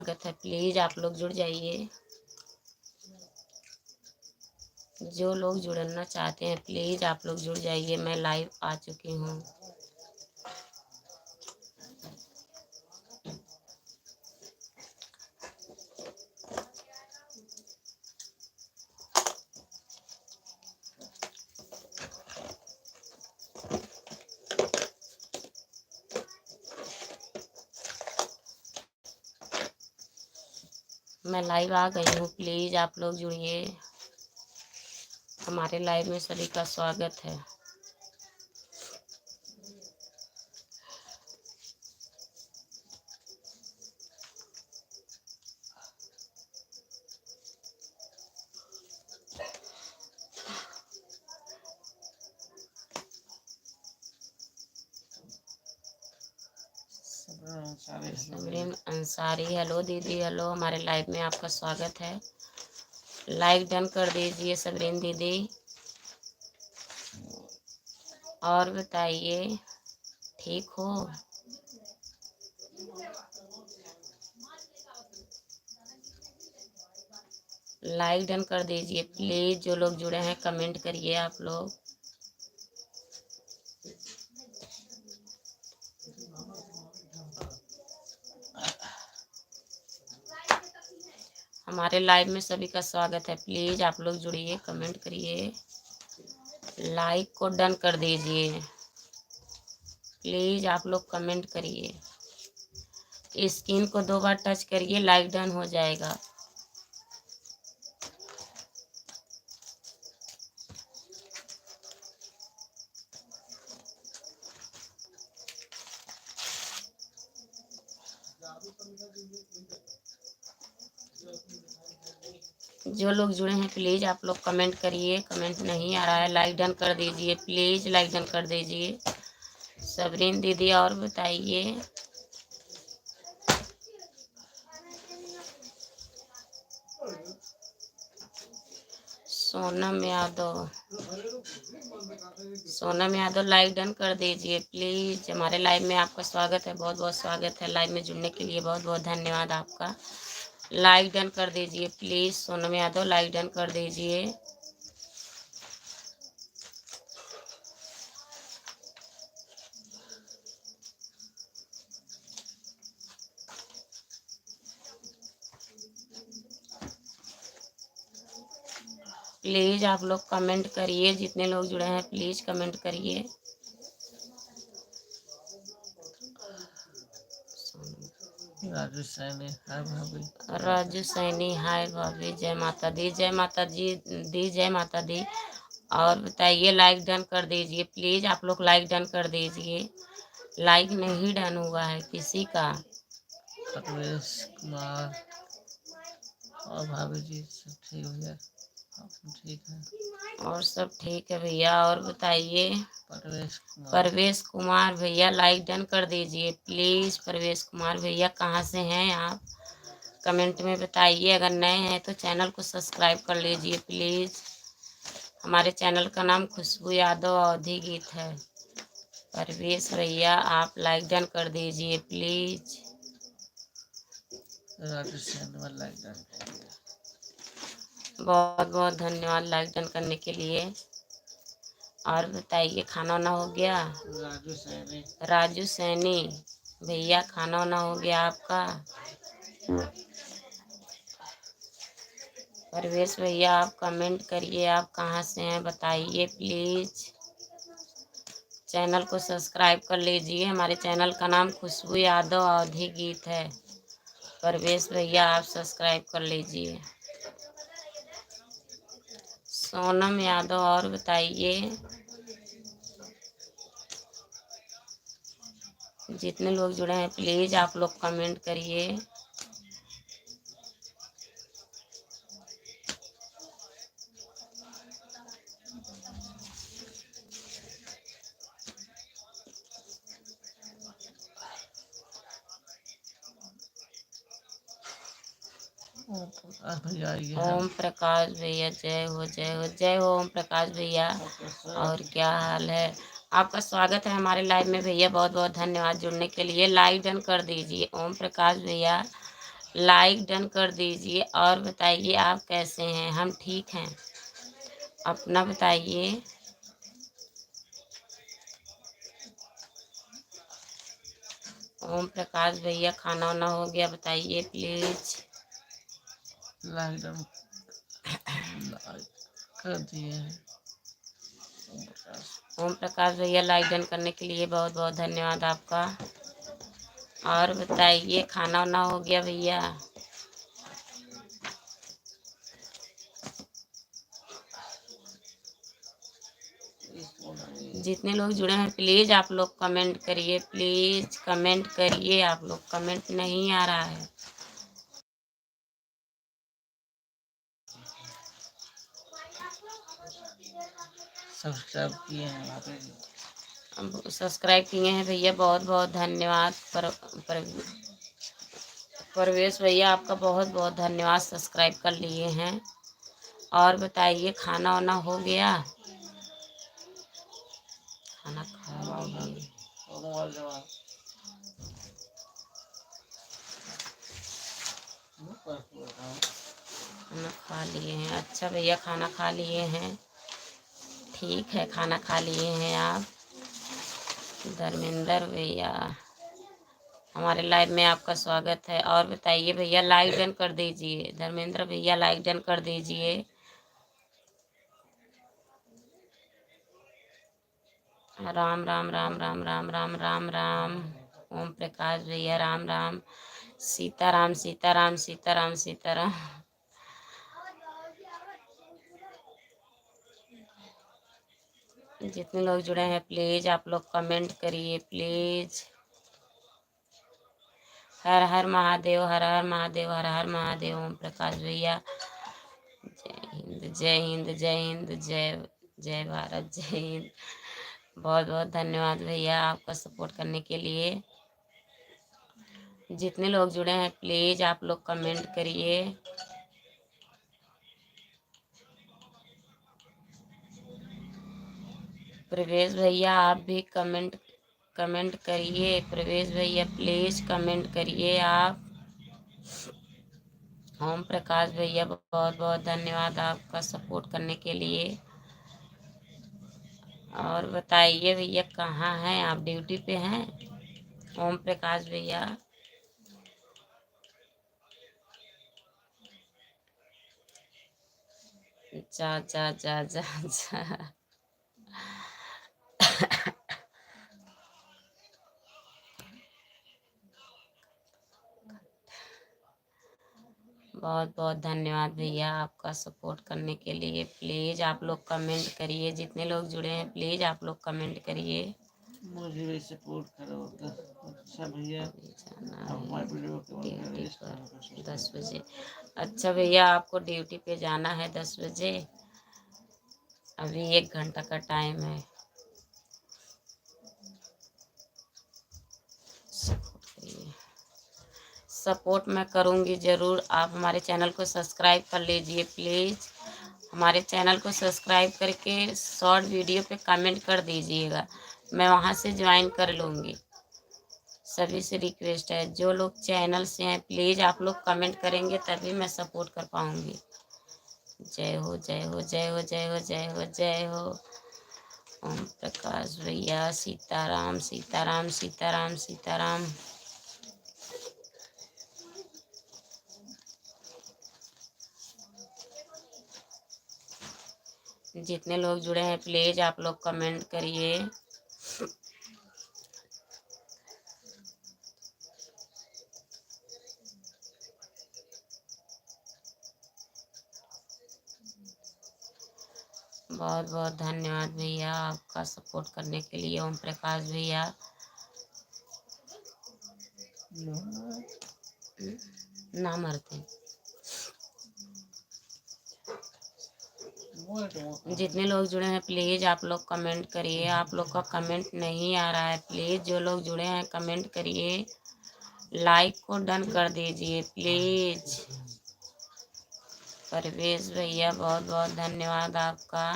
स्वागत है। प्लीज़ आप लोग जुड़ जाइए। जो लोग जुड़ना चाहते हैं प्लीज़ आप लोग जुड़ जाइए। मैं लाइव आ चुकी हूँ। मैं लाइव आ गई हूँ। प्लीज़ आप लोग जुड़िए। हमारे लाइव में सभी का स्वागत है। सबरीन अंसारी, हेलो दीदी, हेलो। हमारे लाइव में आपका स्वागत है। लाइक डन कर दीजिए सबरीन दीदी। और बताइए, ठीक हो? लाइक डन कर दीजिए प्लीज़। जो लोग जुड़े हैं कमेंट करिए आप लोग। हमारे लाइव में सभी का स्वागत है। प्लीज़ आप लोग जुड़िए, कमेंट करिए, लाइक को डन कर दीजिए। प्लीज़ आप लोग कमेंट करिए। स्क्रीन को 2 बार टच करिए, लाइक डन हो जाएगा। जो लोग जुड़े हैं प्लीज़ आप लोग कमेंट करिए। कमेंट नहीं आ रहा है, लाइक डन कर दीजिए प्लीज़, लाइक डन कर दीजिए। सबरीन दीदी और बताइए। सोनम यादव, सोनम यादव लाइक डन कर दीजिए प्लीज़। हमारे लाइव में आपका स्वागत है, बहुत बहुत स्वागत है। लाइव में जुड़ने के लिए बहुत बहुत धन्यवाद आपका। लाइक डन कर दीजिए please. Sonam Yadav like done कर दीजिए। प्लीज़ आप लोग कमेंट करिए। जितने लोग जुड़े हैं प्लीज़ कमेंट करिए। राजू सैनी हाय भाभी। राजू सैनी हाय भाभी। जय माता दी, जय माता दी, जय माता दी। और बताइए, लाइक डन कर दीजिए प्लीज़। आप लोग लाइक डन कर दीजिए। लाइक नहीं डन हुआ है किसी का। परवेश कुमार और भाभी जी सब ठीक भैया, आप ठीक है? और सब ठीक है भैया। और बताइए। परवेश परवेश कुमार भैया लाइक डन कर दीजिए प्लीज़। परवेश कुमार भैया कहाँ से हैं आप? कमेंट में बताइए। अगर नए हैं तो चैनल को सब्सक्राइब कर लीजिए प्लीज़। हमारे चैनल का नाम खुशबू यादव अवधी गीत है। परवेश भैया आप लाइक डन कर दीजिए please. Raju Saini like done. बहुत बहुत धन्यवाद लाइक डन करने के लिए। और बताइए, खाना वाना हो गया? राजू सैनी भैया खाना वाना हो गया आपका? परवेश भैया आप कमेंट करिए, आप कहाँ से हैं बताइए प्लीज़। चैनल को सब्सक्राइब कर लीजिए। हमारे चैनल का नाम खुशबू यादव अवधी गीत है। परवेश भैया आप सब्सक्राइब कर लीजिए। सोनम यादव और बताइए। जितने लोग जुड़े हैं प्लीज़ आप लोग कमेंट करिए। ओम प्रकाश भैया जय हो, जय हो, जय हो ओम प्रकाश भैया। और क्या हाल है? आपका स्वागत है हमारे लाइव में भैया। बहुत बहुत धन्यवाद जुड़ने के लिए। लाइक डन कर दीजिए ओम प्रकाश भैया। लाइक डन कर दीजिए और बताइए आप कैसे हैं। हम ठीक हैं, अपना बताइए। ओम प्रकाश भैया खाना वाना हो गया, बताइए प्लीज। लाइक कर दिए हैं। ओम प्रकाश भैया लाइक डन करने के लिए बहुत बहुत धन्यवाद आपका। और बताइए खाना वाना हो गया भैया। जितने लोग जुड़े हैं प्लीज आप लोग कमेंट करिए, प्लीज कमेंट करिए। आप लोग कमेंट नहीं आ रहा है। सब्सक्राइब किए हैं वहाँ पे। अब सब्सक्राइब किए हैं भैया, बहुत बहुत धन्यवाद। परवेश भैया आपका बहुत बहुत धन्यवाद, सब्सक्राइब कर लिए हैं। और बताइए खाना वाना हो गया। खाना खा लिए, खाना खा लिए हैं। अच्छा भैया खाना खा लिए हैं, ठीक है खाना खा लिए हैं आप। धर्मेंद्र भैया हमारे लाइव में आपका स्वागत है। और बताइए भैया लाइक डन कर दीजिए। धर्मेंद्र भैया लाइक डन कर दीजिए। राम राम राम राम राम राम राम राम। ओम प्रकाश भैया राम राम। सीताराम सीताराम सीताराम सीताराम। जितने लोग जुड़े हैं प्लीज आप लोग कमेंट करिए प्लीज। हर हर महादेव, हर हर महादेव, हर हर महादेव। ओम प्रकाश भैया जय हिंद जय हिंद जय हिंद, जय जय भारत, जय हिंद। बहुत बहुत धन्यवाद भैया आपका सपोर्ट करने के लिए। जितने लोग जुड़े हैं प्लीज आप लोग कमेंट करिए। प्रवेश भैया आप भी कमेंट कमेंट करिए। प्रवेश भैया प्लीज कमेंट करिए आप। ओम प्रकाश भैया बहुत बहुत धन्यवाद आपका सपोर्ट करने के लिए। और बताइए भैया कहाँ हैं आप, ड्यूटी पे हैं ओम प्रकाश भैया। जा जा जा जा जा। बहुत बहुत धन्यवाद भैया आपका सपोर्ट करने के लिए। प्लीज़ आप लोग कमेंट करिए। जितने लोग जुड़े हैं प्लीज़ आप लोग कमेंट करिए। मुझे भी सपोर्ट करो। अच्छा भैया हमारे वीडियो को ड्यूटी पर 10 बजे। अच्छा भैया आपको ड्यूटी पे जाना है 10 बजे। अभी 1 घंटा का टाइम है। सपोर्ट करिए। सपोर्ट मैं करूँगी ज़रूर। आप हमारे चैनल को सब्सक्राइब कर लीजिए प्लीज़। हमारे चैनल को सब्सक्राइब करके शॉर्ट वीडियो पे कमेंट कर दीजिएगा, मैं वहाँ से ज्वाइन कर लूँगी। सभी से रिक्वेस्ट है, जो लोग चैनल से हैं प्लीज़ आप लोग कमेंट करेंगे तभी मैं सपोर्ट कर पाऊँगी। जय हो जय हो जय हो जय हो जय हो जय हो। ओम प्रकाश भैया सीताराम सीताराम सीताराम सीताराम। जितने लोग जुड़े हैं प्लीज़ आप लोग कमेंट करिए। बहुत बहुत धन्यवाद भैया आपका सपोर्ट करने के लिए। ओम प्रकाश भैया ना मरते। जितने लोग जुड़े हैं प्लीज़ आप लोग कमेंट करिए। आप लोग का कमेंट नहीं आ रहा है, प्लीज़ जो लोग जुड़े हैं कमेंट करिए। लाइक को डन कर दीजिए प्लीज़। परवेश भैया बहुत बहुत धन्यवाद आपका।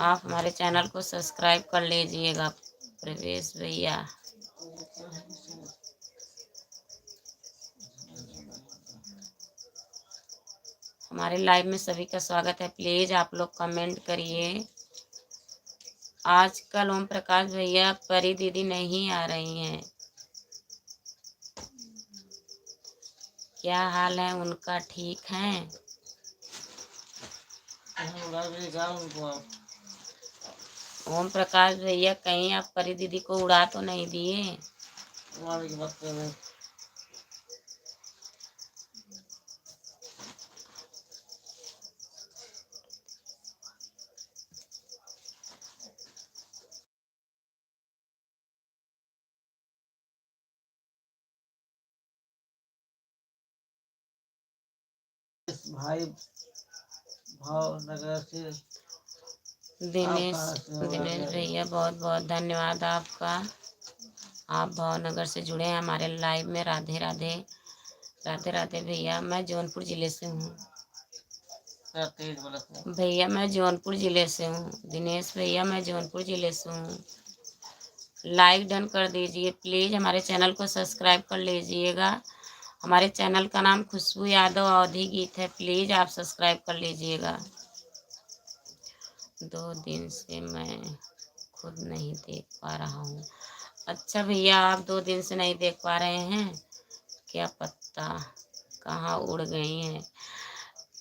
आप हमारे चैनल को सब्सक्राइब कर लीजिएगा प्रवेश भैया। हमारे लाइव में सभी का स्वागत है। प्लीज आप लोग कमेंट करिए। आजकल ओम प्रकाश भैया परी दीदी नहीं आ रही हैं, क्या हाल है उनका? ठीक है। उनको आप ओम प्रकाश भैया कहीं आप परी दीदी को उड़ा तो नहीं दिए? उड़ाने की बात कर रहे हैं। भाई भावनगर से दिनेश भैया बहुत बहुत धन्यवाद आपका। आप भावनगर से जुड़े हैं हमारे लाइव में। राधे राधे। राधे राधे भैया। मैं जौनपुर जिले से हूँ भैया, मैं जौनपुर जिले से हूँ। दिनेश भैया मैं जौनपुर जिले से हूँ। लाइक डन कर दीजिए प्लीज़। हमारे चैनल को सब्सक्राइब कर लीजिएगा। हमारे चैनल का नाम खुशबू यादव अवधी गीत है। प्लीज़ आप सब्सक्राइब कर लीजिएगा। 2 दिन से मैं खुद नहीं देख पा रहा हूँ। अच्छा भैया, आप 2 दिन से नहीं देख पा रहे हैं? क्या पता कहाँ उड़ गई हैं।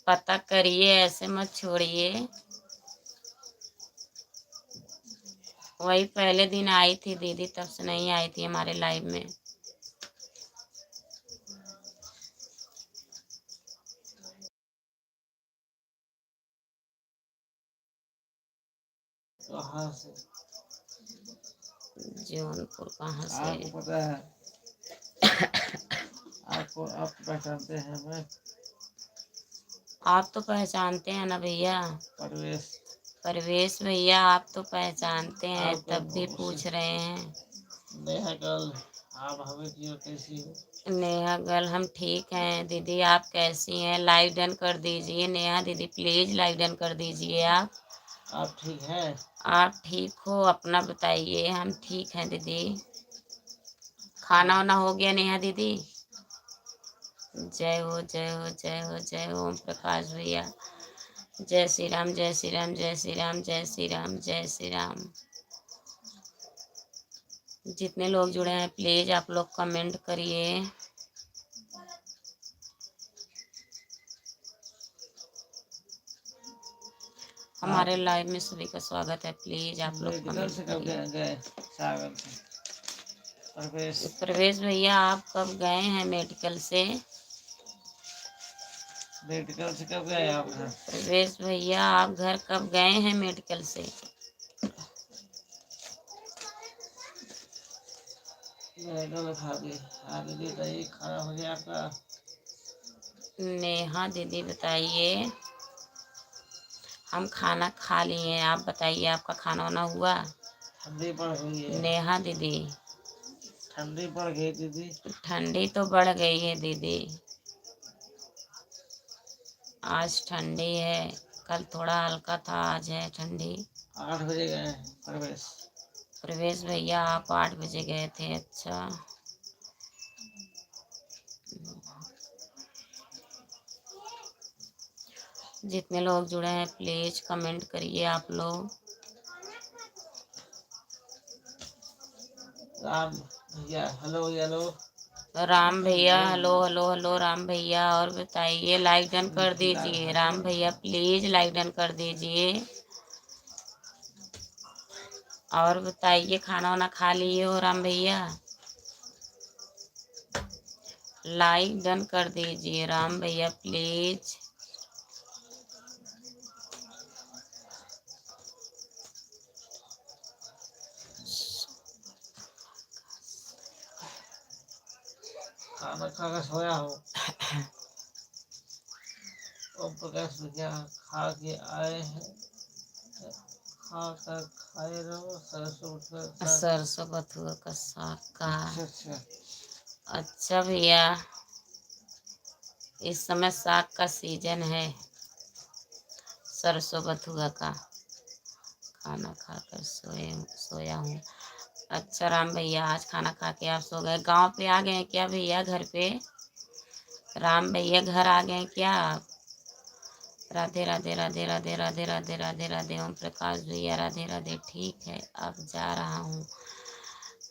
पता करिए, ऐसे मत छोड़िए। वही पहले दिन आई थी दीदी, तब से नहीं आई थी हमारे लाइव में। कहाँ से? जौनपुर कहाँ से? आपको पता है? आप पहचानते हैं? मैं आप तो पहचानते हैं ना भैया। परवेश भैया आप तो पहचानते हैं, तब भी पूछ रहे हैं। नेहा गर्ल, आप हमें क्यों कैसी हो? नेहा गर्ल हम ठीक हैं दीदी, आप कैसी हैं? लाइव डन कर दीजिए नेहा दीदी, प्लीज लाइव डन कर दीजिए। आप ठीक हैं? आप ठीक हो? अपना बताइए। हम ठीक हैं दीदी। खाना वाना हो गया नेहा दीदी? जय हो जय हो जय हो जय हो ओम प्रकाश भैया। जय श्री राम जय श्री राम जय श्री राम जय श्री राम जय श्री राम। जितने लोग जुड़े हैं प्लीज आप लोग कमेंट करिए। हमारे लाइव में सभी का स्वागत है। प्लीज आप लोग कमेंट करिए। प्रवेश भैया आप कब गए हैं मेडिकल से? मेडिकल से कब गए आप घर? प्रवेश भैया आप घर कब गए हैं मेडिकल से? खाना हो गया आपका? नेहा दीदी बताइए। हम खाना खा लिए। आप बताइए आपका खाना वाना हुआ? ठंडी बढ़ गई है नेहा दीदी। ठंडी बढ़ गई दीदी। ठंडी तो बढ़ गई है दीदी। आज ठंडी है, कल थोड़ा हल्का था, आज है ठंडी। 8 बजे गए प्रवेश। प्रवेश भैया आप 8 बजे गए थे? अच्छा। जितने लोग जुड़े हैं प्लीज कमेंट करिए आप लोग। राम भैया हेलो हेलो। राम भैया हेलो हेलो हेलो राम भैया। और बताइए, लाइक डन कर दीजिए। राम भैया प्लीज लाइक डन कर दीजिए। और बताइए, खाना वाना खा लिए हो राम भैया? लाइक डन कर दीजिए राम भैया प्लीज। खाना खाकर सोया हो। ओम प्रकाश भैया खा के आए हैं। खाकर खाए रहो। सरसों बथुआ का साग का। अच्छा अच्छा भैया, इस समय साग का सीजन है, सरसों बथुआ का। खाना खाकर सोया हूँ। अच्छा राम भैया, आज खाना खा के आप सो गए? गांव पे आ गए क्या भैया? घर पे राम भैया घर आ गए क्या आप? राधे राधे राधे राधे राधे राधे राधे राधे। ओम प्रकाश भैया राधे राधे। ठीक है, अब जा रहा हूँ।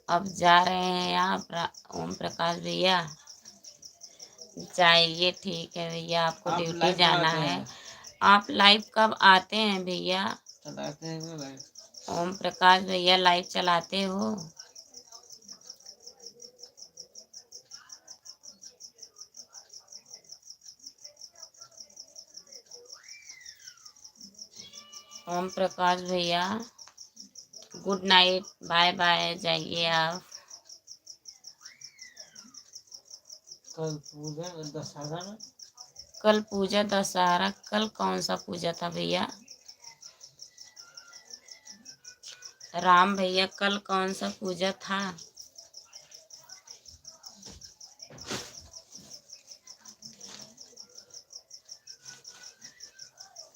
अब जा रहे हैं आप ओम प्रकाश भैया, जाइए। ठीक है भैया, आपको आप ड्यूटी लाइव जाना बनाते है। हैं? आप लाइव कब आते हैं भैया? चलाते हैं ना लाइव। ओम प्रकाश भैया लाइव चलाते हो? ओम प्रकाश भैया गुड नाइट, बाय बाय, जाइए आप। कल पूजा दशहरा में। कल पूजा दशहरा, कल कौन सा पूजा था भैया? राम भैया कल कौन सा पूजा था?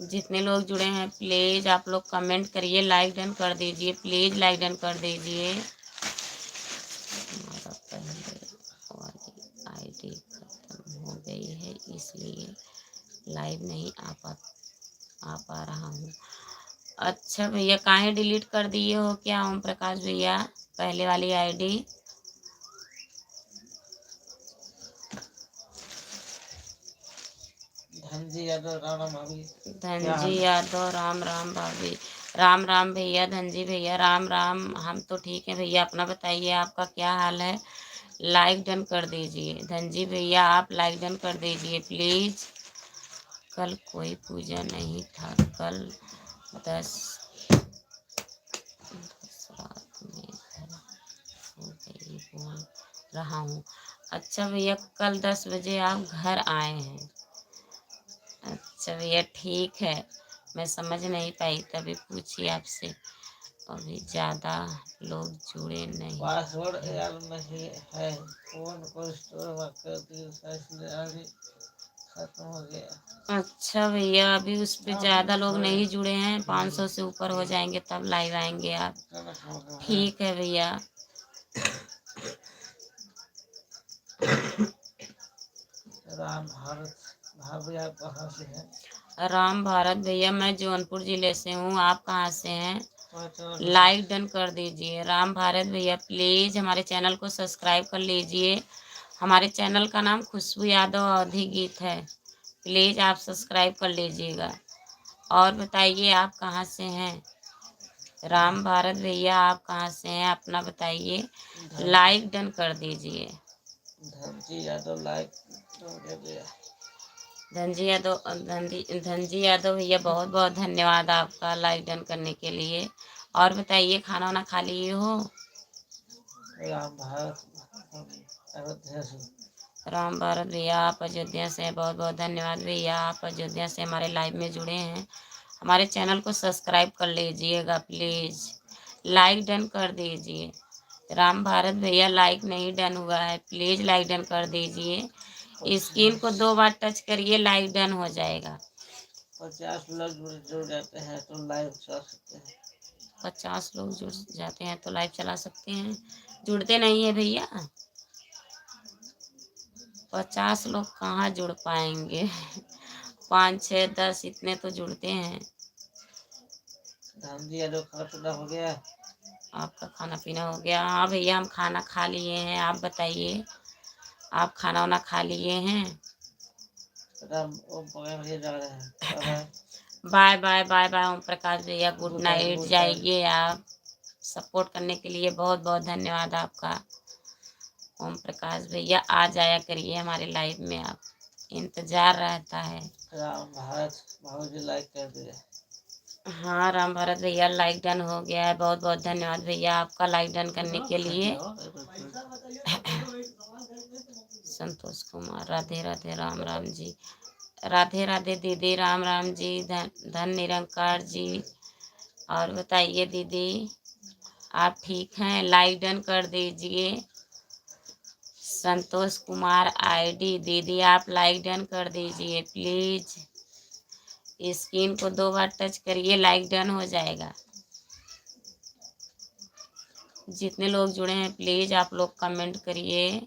जितने लोग जुड़े हैं प्लीज आप लोग कमेंट करिए, लाइक डन कर दीजिए, प्लीज लाइक डन कर दीजिए। हमारा पहले वाली आईडी खत्म हो गई है इसलिए लाइव नहीं आ पा रहा हूँ। अच्छा भैया, काहे डिलीट कर दिए हो क्या ओम प्रकाश भैया पहले वाली आईडी? धनजी यादव राम राम भाभी। धनजी यादव राम राम भाभी। राम राम भैया, धनजी भैया राम राम। हम तो ठीक है भैया, अपना बताइए आपका क्या हाल है? लाइक डन कर दीजिए धनजी भैया, आप लाइक डन कर दीजिए प्लीज। कल कोई पूजा नहीं था, कल 10 रात में घर हो गई बोल रहा हूँ। अच्छा भैया, कल 10 बजे आप घर आए हैं? अच्छा भैया ठीक है, मैं समझ नहीं पाई तभी पूछी आपसे। अभी ज़्यादा लोग जुड़े नहीं। पासवर्ड याद नहीं है, फोन को स्टोर कर दिया इसलिए अभी खत्म हो गया। अच्छा भैया, अभी उस पे ज़्यादा लोग नहीं जुड़े हैं, 500 से ऊपर हो जाएंगे तब लाइव आएंगे आप। ठीक है भैया। राम भारत भाभी आप कहाँ से हैं? राम भारत भैया मैं जौनपुर जिले से हूँ, आप कहाँ से हैं? लाइक डन कर दीजिए। राम भारत भैया प्लीज़ हमारे चैनल को सब्सक्राइब कर लीजिए। हमारे चैनल का नाम खुशबू यादव अवधी गीत है, प्लीज़ आप सब्सक्राइब कर लीजिएगा। और बताइए आप कहाँ से हैं? राम भारत भैया आप कहाँ से हैं अपना बताइए, लाइक डन कर दीजिए। धनजी यादव लाइक गया। धनजी यादव भैया बहुत बहुत धन्यवाद आपका लाइक डन करने के लिए। और बताइए खाना वाना खा लिए हो? राम भारत अयोध्या से। राम भारत भैया आप अयोध्या से हैं, बहुत बहुत धन्यवाद भैया, आप अयोध्या से हमारे लाइव में जुड़े हैं। हमारे चैनल को सब्सक्राइब कर लीजिएगा प्लीज़, लाइक डन कर दीजिए। राम भारत भैया लाइक नहीं डन हुआ है, प्लीज़ लाइक डन कर दीजिए। स्क्रीन को 2 बार टच करिए, लाइक डन हो जाएगा। 50 लोग जुड़ जाते हैं तो लाइव चला सकते हैं। 50 लोग जुड़ जाते हैं तो लाइव चला सकते हैं। जुड़ते नहीं है भैया, 50 लोग कहाँ जुड़ पाएंगे 5 6 10 इतने तो जुड़ते हैं। धनजी यादव खाना पीना हो गया? आपका खाना पीना हो गया? हाँ भैया हम खाना खा लिए हैं, आप बताइए आप खाना वाना खा लिए हैं? Bye bye bye bye Om Prakash भैया, गुड नाइट, जाइए आप। सपोर्ट करने के लिए बहुत बहुत धन्यवाद आपका। ओम प्रकाश भैया आ जाया करिए हमारे लाइव में, आप इंतजार रहता है। राम भारत भाभी लाइक कर दिया। हाँ राम भारत भैया लाइक डन हो गया है, बहुत बहुत धन्यवाद भैया आपका लाइक डन करने के लिए। संतोष कुमार राधे राधे राम राम जी, राधे राधे दीदी, राम राम जी, धन निरंकार जी। और बताइए दीदी आप ठीक हैं? लाइक डन कर दीजिए। संतोष कुमार आईडी दीदी आप लाइक डन कर दीजिए प्लीज़। स्क्रीन को 2 बार टच करिए, लाइक डन हो जाएगा। जितने लोग जुड़े हैं प्लीज़ आप लोग कमेंट करिए।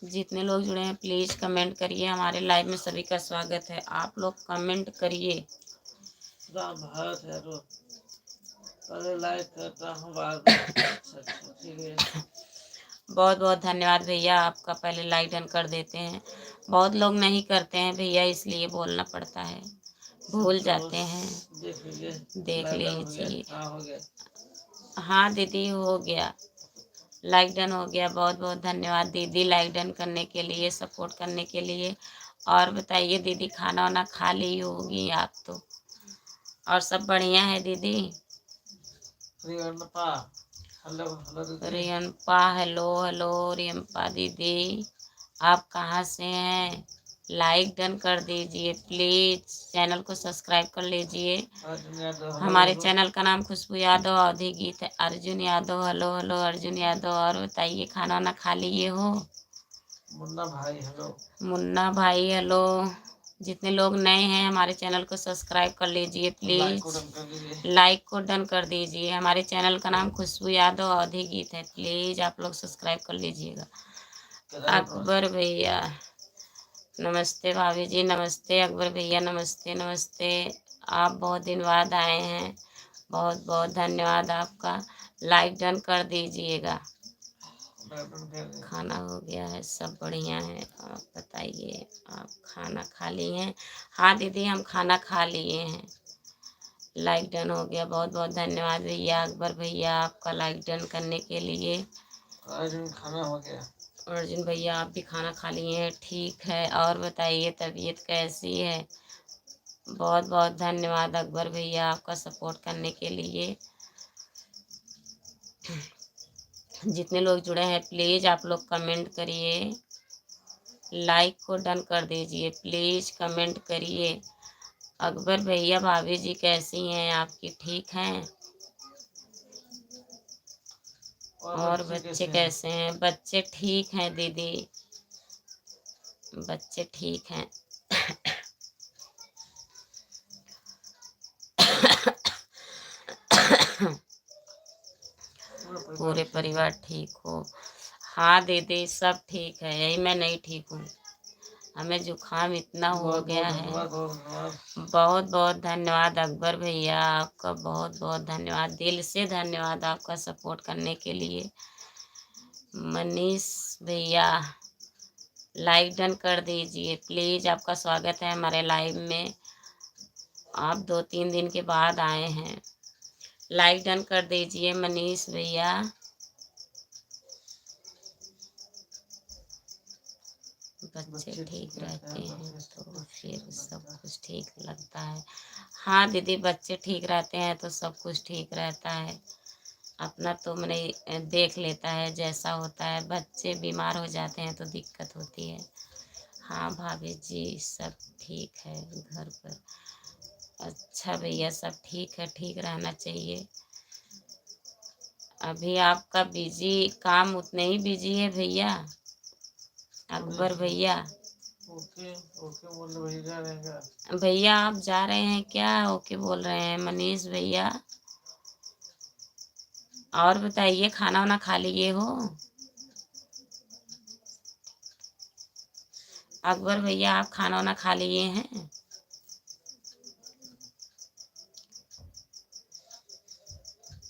जितने लोग जुड़े हैं प्लीज़ कमेंट करिए। हमारे लाइव में सभी का स्वागत है। आप लोग कमेंट करिए। राम भारत है तो पहले लाइक करता हूँ, बाद में अच्छा ठीक है। बहुत बहुत धन्यवाद भैया आपका। पहले लाइक डन कर देते हैं। बहुत लोग नहीं करते हैं भैया, इसलिए बोलना पड़ता है, भूल जाते हैं। देख लीजिए, देख लाइक डन हो गया। लीजिए। हाँ हो गया। हाँ दीदी हो गया, लाइक डन हो गया। बहुत बहुत धन्यवाद दीदी लाइक डन करने के लिए, सपोर्ट करने के लिए। और बताइए दीदी, खाना वाना खा ली होगी आप तो? और सब बढ़िया है दीदी? रियम्पा हेलो हेलो दीदी। रियम्पा हेलो हेलो। रियम्पा दीदी आप कहाँ से हैं? लाइक डन कर दीजिए प्लीज़, चैनल को सब्सक्राइब कर लीजिए। अर्जुन यादव हेलो हमारे हेलो। चैनल का नाम खुशबू यादव अवधि गीत है। Arjun Yadav hello hello. अर्जुन यादव, और बताइए खाना वाना खा लिए हो? मुन्ना भाई हेलो। मुन्ना भाई हेलो। जितने लोग नए हैं हमारे चैनल को सब्सक्राइब कर लीजिए लाइक को प्लीज़। डन कर दीजिए। लाइक को डन कर दीजिए। हमारे चैनल का नाम खुशबू यादव अवधि गीत है, प्लीज़ आप लोग सब्सक्राइब कर लीजिएगा। अकबर भैया नमस्ते। भाभी जी नमस्ते। अकबर भैया नमस्ते नमस्ते। आप बहुत दिन बाद आए हैं, बहुत बहुत धन्यवाद आपका। लाइक डन कर दीजिएगा। खाना हो गया है, सब बढ़िया है। आप बताइए, आप खाना खा लिए हैं? हाँ दीदी हम खाना खा लिए हैं। लाइक डन हो गया। बहुत बहुत धन्यवाद भैया। अकबर भैया आपका लाइक डन करने के लिए। अर्जुन खाना हो गया। अर्जुन भैया आप भी खाना खा लिए हैं, ठीक है। और बताइए तबीयत कैसी है? बहुत बहुत धन्यवाद अकबर भैया आपका सपोर्ट करने के लिए। जितने लोग जुड़े हैं प्लीज़ आप लोग कमेंट करिए, लाइक को डन कर दीजिए प्लीज़, कमेंट करिए। अकबर भैया भाभी जी कैसी हैं आपकी? ठीक हैं? और बच्चे कैसे हैं? बच्चे ठीक हैं दीदी, बच्चे ठीक हैं। पूरे परिवार ठीक हो? हाँ दीदी सब ठीक है, यही मैं नहीं ठीक हूँ। हमें जुकाम इतना हो गया है। बहुत बहुत धन्यवाद अकबर भैया आपका, बहुत बहुत धन्यवाद, दिल से धन्यवाद आपका सपोर्ट करने के लिए। मनीष भैया लाइक डन कर दीजिए प्लीज़, आपका स्वागत है हमारे लाइव में। आप 2-3 दिन के बाद आए हैं। लाइक डन कर दीजिए मनीष भैया। बच्चे ठीक रहते हैं तो फिर सब कुछ ठीक लगता है। हाँ दीदी बच्चे ठीक रहते हैं तो सब कुछ ठीक रहता है। अपना तो मैंने देख लेता है जैसा होता है, बच्चे बीमार हो जाते हैं तो दिक्कत होती है। हाँ भाभी जी सब ठीक है घर पर। अच्छा भैया सब ठीक है, ठीक रहना चाहिए। अभी आपका बिजी काम उतने ही बिजी है भैया अकबर भैया। ओके ओके बोल रहे जा रहेगा। भैया आप जा रहे हैं क्या? ओके बोल रहे हैं मनीष भैया। और बताइए खाना वाना खा लिए हो? अकबर भैया आप खाना वाना खा लिए हैं?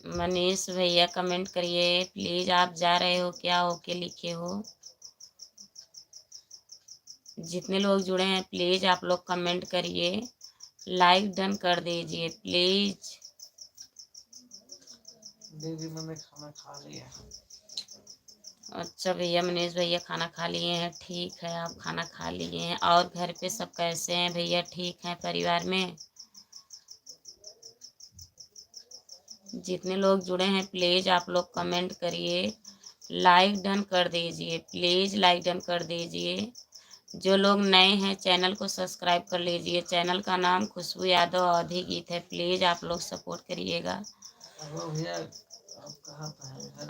मनीष भैया कमेंट करिए प्लीज़, आप जा रहे हो क्या? ओके लिखे हो। जितने लोग जुड़े हैं प्लीज़ आप लोग कमेंट करिए, लाइक डन कर दीजिए प्लीज़। दीदी मैंने खाना खा लिया। अच्छा भैया मनीष भैया खाना खा लिए हैं, ठीक है आप खाना खा लिए हैं। और घर पे सब कैसे हैं भैया? ठीक हैं परिवार में? जितने लोग जुड़े हैं प्लीज़ आप लोग कमेंट करिए, लाइक डन कर दीजिए प्लीज़, लाइक डन कर दीजिए। जो लोग नए हैं चैनल को सब्सक्राइब कर लीजिए। चैनल का नाम खुशबू यादव अवधि गीत है, प्लीज़ आप लोग सपोर्ट करिएगा।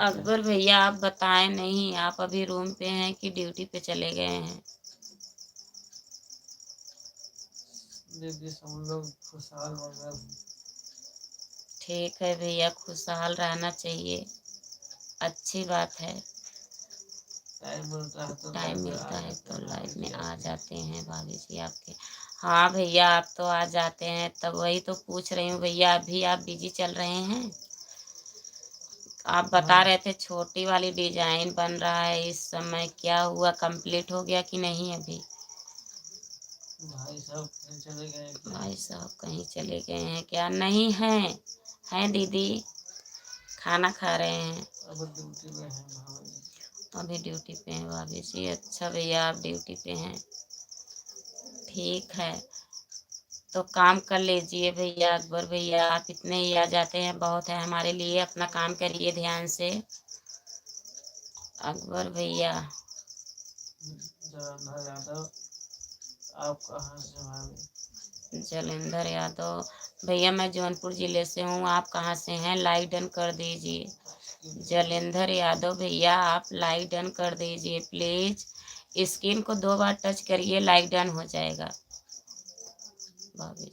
अकबर भैया आप बताएं नहीं, आप अभी रूम पे हैं कि ड्यूटी पे चले गए हैं? दीदी सब लोग खुशहाल हो गए। ठीक है भैया खुशहाल रहना चाहिए, अच्छी बात है। टाइम मिलता है तो टाइम लाइव में मिलता आ है जाते तो हैं लाइव भाभी में जी आ आपके। जाते हैं भाभी जी आपके। हाँ भैया आप तो आ जाते हैं, तब वही तो पूछ रही हूँ भैया, अभी आप बिजी चल रहे हैं। आप बता हाँ रहे थे छोटी वाली डिजाइन बन रहा है इस समय, क्या हुआ, कंप्लीट हो गया कि नहीं अभी? भाई साहब कहीं चले गए हैं क्या? भाई साहब कहीं चले गए हैं क्या? नहीं हैं, हैं दीदी, खाना खा रहे हैं। अब ड्यूटी में है भाभी जी। अभी ड्यूटी पे हैं भाभी जी। अच्छा भैया आप ड्यूटी पे हैं, ठीक है, तो काम कर लीजिए भैया। अकबर भैया आप इतने ही आ जाते हैं बहुत है हमारे लिए, अपना काम करिए ध्यान से अकबर भैया। जलंधर यादव, आप कहाँ से भाभी? जलेंद्र यादव भैया मैं जौनपुर जिले से हूँ, आप कहाँ से हैं? लाइक डन कर दीजिए। जलेंद्र यादव भैया आप लाइक डन कर दीजिए प्लीज। स्क्रीन को 2 बार टच करिए, लाइक डन हो जाएगा भाभी जी।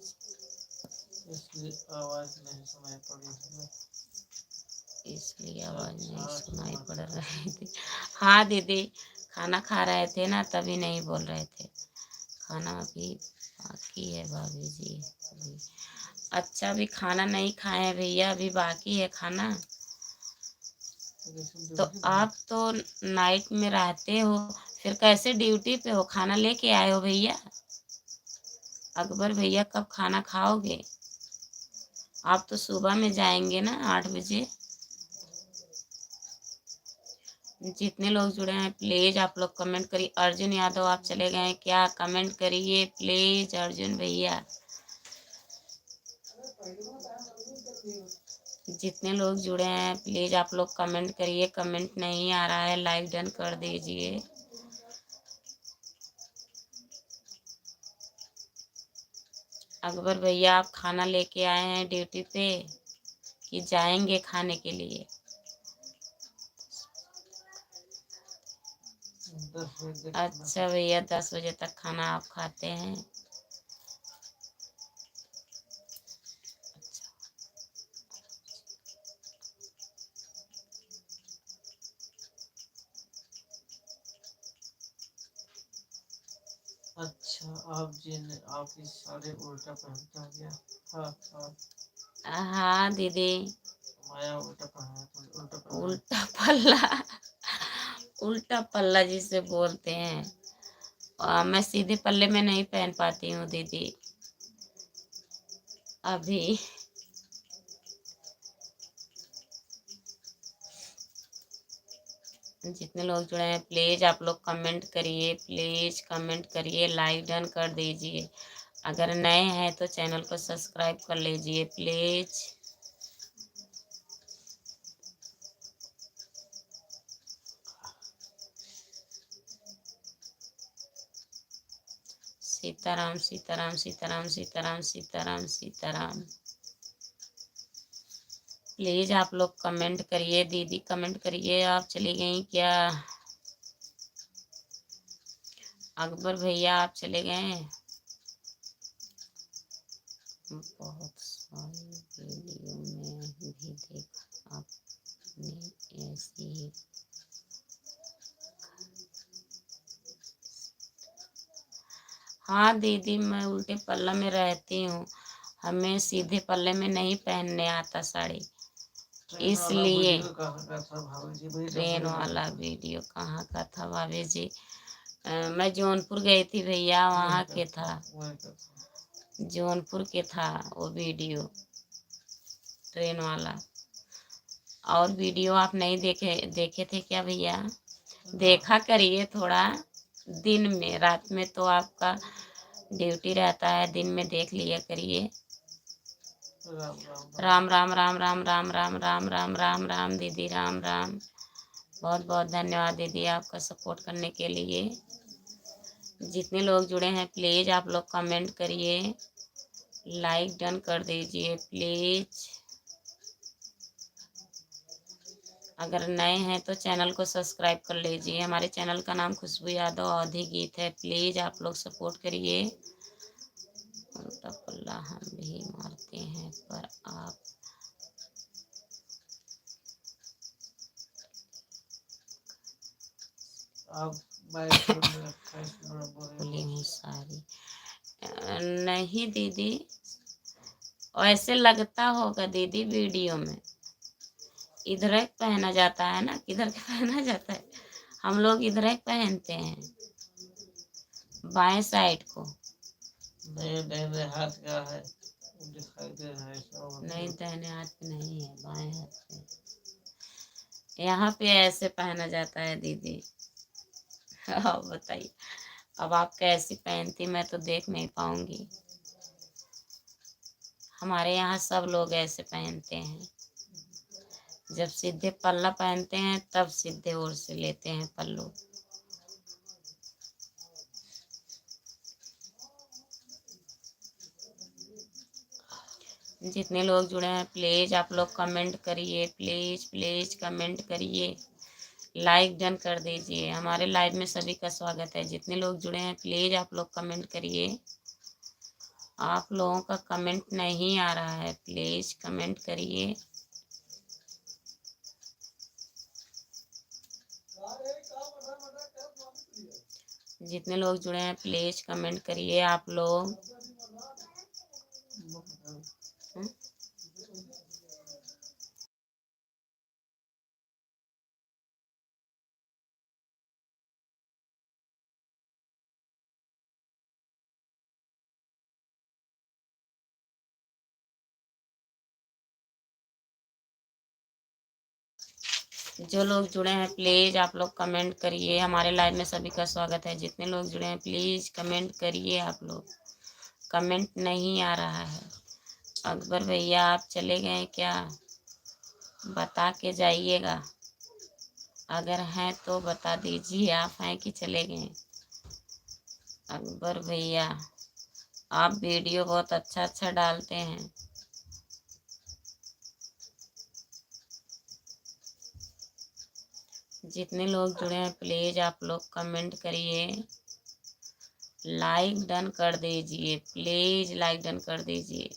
इसलिए आवाज नहीं सुनाई पड़ी थी। इसलिए आवाज नहीं अच्छा सुनाई समझ पड़ गया। रही थी। हाँ दीदी, खाना खा रहे थे ना तभी नहीं बोल रहे थे, खाना अभी बाकी है भाभी जी अभी। अच्छा अभी खाना नहीं खाए हैं भैया, अभी बाकी है खाना। तो ड्यूटी पे आप तो नाइट में रहते हो, फिर कैसे ड्यूटी पे हो? खाना लेके आए हो भैया? अकबर भैया कब खाना खाओगे? आप तो सुबह में जाएंगे ना 8 बजे। जितने लोग जुड़े हैं प्लीज आप लोग कमेंट करिए। अर्जुन यादव आप चले गए हैं क्या? कमेंट करिए प्लीज अर्जुन भैया। जितने लोग जुड़े हैं प्लीज आप लोग कमेंट करिए। कमेंट नहीं आ रहा है, लाइक डन कर दीजिए। अकबर भैया आप खाना लेके आए हैं ड्यूटी पे कि जाएंगे खाने के लिए? 10 बजे खाना अच्छा भैया 10 बजे तक खाना आप खाते हैं। अच्छा आप जी ने आपकी साड़ी उल्टा पहनता गया। हाँ हाँ हाँ दीदी। माया उल्टा पहना है, उल्टा पहना है। उल्टा पल्ला, उल्टा पल्ला जिसे बोलते हैं। मैं सीधे पल्ले में नहीं पहन पाती हूँ दीदी अभी। जितने लोग जुड़े हैं प्लीज आप लोग कमेंट करिए, प्लीज कमेंट करिए, लाइक डन कर दीजिए। अगर नए हैं तो चैनल को सब्सक्राइब कर लीजिए प्लीज। सीताराम सीताराम सीताराम सीताराम सीताराम सीताराम। प्लीज आप लोग कमेंट करिए, दीदी कमेंट करिए। आप चली गई क्या? अकबर भैया आप चले गए? बहुत सारी वीडियो में भी देखा आपने ऐसी ही। हाँ दीदी मैं उल्टे पल्ला में रहती हूँ, हमें सीधे पल्ले में नहीं पहनने आता साड़ी, इसलिए। वीडियो कहाँ का था भाभी जी? बड़ी ट्रेन लंबी वाला वीडियो। वीडियो कहाँ का था भाभी जी? मैं जौनपुर गई थी भैया, वहाँ के था, वही का था। जौनपुर के था वो वीडियो ट्रेन वाला। और वीडियो आप नहीं देखे थे क्या भैया? देखा करिए थोड़ा, दिन में, रात में तो आपका ड्यूटी रहता है, दिन में देख लिया करिए। राम राम राम राम राम राम राम राम राम राम राम दीदी राम राम। बहुत बहुत धन्यवाद दीदी आपका सपोर्ट करने के लिए। जितने लोग जुड़े हैं प्लीज आप लोग कमेंट करिए, लाइक डन कर दीजिए प्लीज। अगर नए हैं तो चैनल को सब्सक्राइब कर लीजिए। हमारे चैनल का नाम खुशबू यादव अवधी गीत है, प्लीज आप लोग सपोर्ट करिए। उल्टा पल्ला हम भी मारते हैं पर आप आप बाइक में रखा है इसमें खुली हूँ सारी। नहीं दीदी, ऐसे लगता होगा दीदी वीडियो में। इधर एक पहना जाता है ना, किधर के पहना जाता है, हम लोग इधर एक पहनते हैं, बाएं साइड को। नहीं, दाहिने हाथ का है, दिखाई दे रहा है इसमें। नहीं, दाहिने हाथ पे नहीं है, बाएं हाथ पे। यहाँ पे ऐसे पहना जाता है दीदी। अब बताइए, अब आप कैसी पहनती, मैं तो देख नहीं पाऊंगी। हमारे यहाँ सब लोग ऐसे पहनते हैं। जब सीधे पल्ला पहनते हैं तब सीधे ओर से लेते हैं पल्लू। जितने लोग जुड़े हैं प्लीज आप लोग कमेंट करिए, प्लीज प्लीज कमेंट करिए, लाइक डन कर दीजिए। हमारे लाइव में सभी का स्वागत है। जितने लोग जुड़े हैं प्लीज आप लोग कमेंट करिए। आप लोगों का कमेंट नहीं आ रहा है, प्लीज कमेंट करिए। जितने लोग जुड़े हैं प्लीज कमेंट करिए आप लोग। जो लोग जुड़े हैं प्लीज आप लोग कमेंट करिए। हमारे लाइव में सभी का स्वागत है। जितने लोग जुड़े हैं प्लीज कमेंट करिए आप लोग। कमेंट नहीं आ रहा है। अकबर भैया आप चले गए क्या, बता के जाइएगा। अगर हैं तो बता दीजिए आप हैं कि चले गए। अकबर भैया आप वीडियो बहुत अच्छा अच्छा डालते हैं। जितने लोग जुड़े हैं प्लीज आप लोग कमेंट करिए, लाइक डन कर दीजिए, प्लीज लाइक डन कर दीजिए।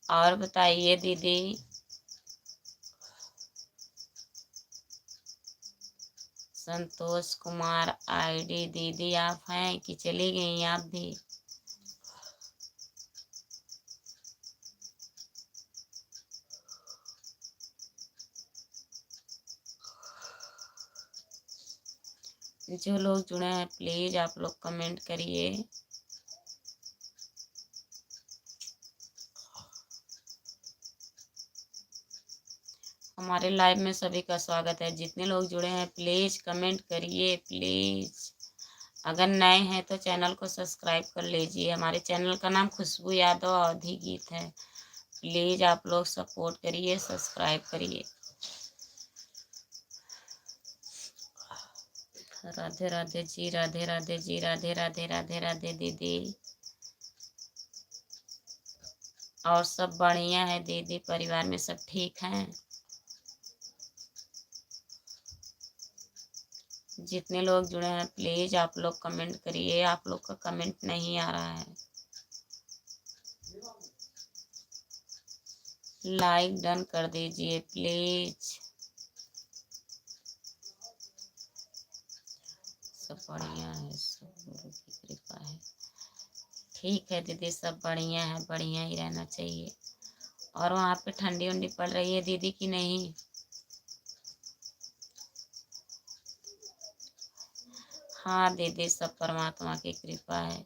और बताइए दीदी। संतोष कुमार आईडी दीदी आप हैं कि चली गई आप भी। जो लोग जुड़े हैं प्लीज आप लोग कमेंट करिए। हमारे लाइव में सभी का स्वागत है। जितने लोग जुड़े हैं प्लीज कमेंट करिए प्लीज। अगर नए हैं तो चैनल को सब्सक्राइब कर लीजिए। हमारे चैनल का नाम खुशबू यादव अवधी गीत है। प्लीज आप लोग सपोर्ट करिए, सब्सक्राइब करिए। राधे राधे जी, राधे राधे जी, राधे राधे राधे राधे दीदी। और सब बढ़िया है दीदी, परिवार में सब ठीक हैं। जितने लोग जुड़े हैं प्लीज आप लोग कमेंट करिए। आप लोग का कमेंट नहीं आ रहा है। लाइक डन कर दीजिए प्लीज। सब बढ़िया है, सब गुरु की कृपा है। ठीक है दीदी, सब बढ़िया है, बढ़िया ही रहना चाहिए। और वहाँ पे ठंडी उंडी पड़ रही है दीदी कि नहीं? हाँ दीदी, सब परमात्मा की कृपा है।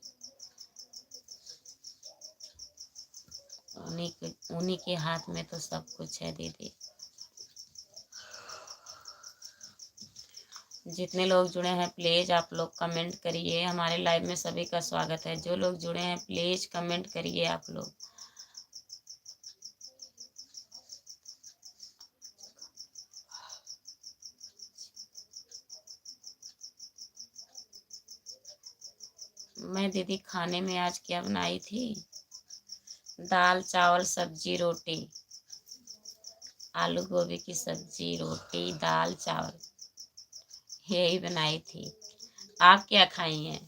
उन्हीं के हाथ में तो सब कुछ है दीदी। जितने लोग जुड़े हैं प्लीज आप लोग कमेंट करिए। हमारे लाइव में सभी का स्वागत है। जो लोग जुड़े हैं प्लीज कमेंट करिए आप लोग। मैं दीदी खाने में आज क्या बनाई थी? दाल चावल सब्जी रोटी, आलू गोभी की सब्जी रोटी दाल चावल, यही बनाई थी। आप क्या खाई हैं?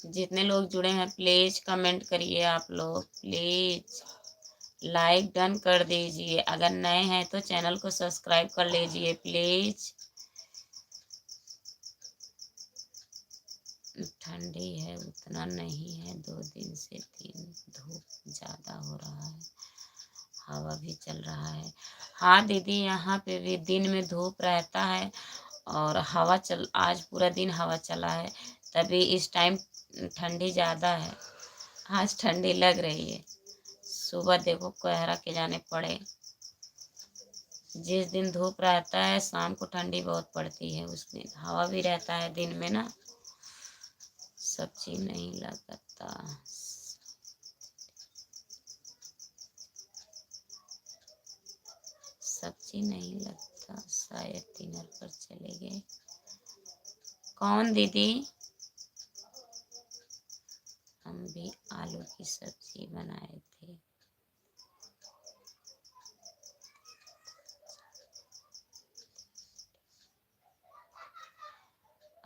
जितने लोग जुड़े हैं प्लीज कमेंट करिए आप लोग, प्लीज लाइक डन कर दीजिए। अगर नए हैं तो चैनल को सब्सक्राइब कर लीजिए प्लीज। ठंडी है, उतना नहीं है, 2 दिन से 3 धूप ज़्यादा हो रहा है, हवा भी चल रहा है। हाँ दीदी, यहाँ पे भी दिन में धूप रहता है और आज पूरा दिन हवा चला है, तभी इस टाइम ठंडी ज़्यादा है। आज ठंडी लग रही है। सुबह देखो कोहरा के जाने पड़े। जिस दिन धूप रहता है शाम को ठंडी बहुत पड़ती है, उस दिन हवा भी रहता है दिन में ना, सब्जी नहीं लगता। सब्जी नहीं लगता, शायद डिनर पर चले गए। कौन दीदी? हम भी आलू की सब्जी बनाए थे।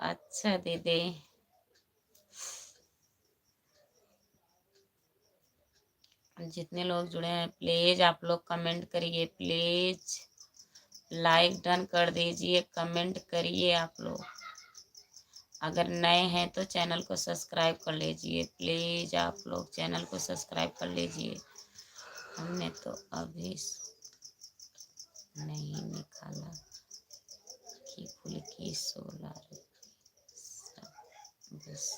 अच्छा दीदी, जितने लोग जुड़े हैं प्लीज आप लोग कमेंट करिए, प्लीज लाइक डन कर दीजिए, कमेंट करिए आप लोग। अगर नए हैं तो चैनल को सब्सक्राइब कर लीजिए प्लीज, आप लोग चैनल को सब्सक्राइब कर लीजिए। हमने तो अभी नहीं निकाला कि फुल्की 16 बस।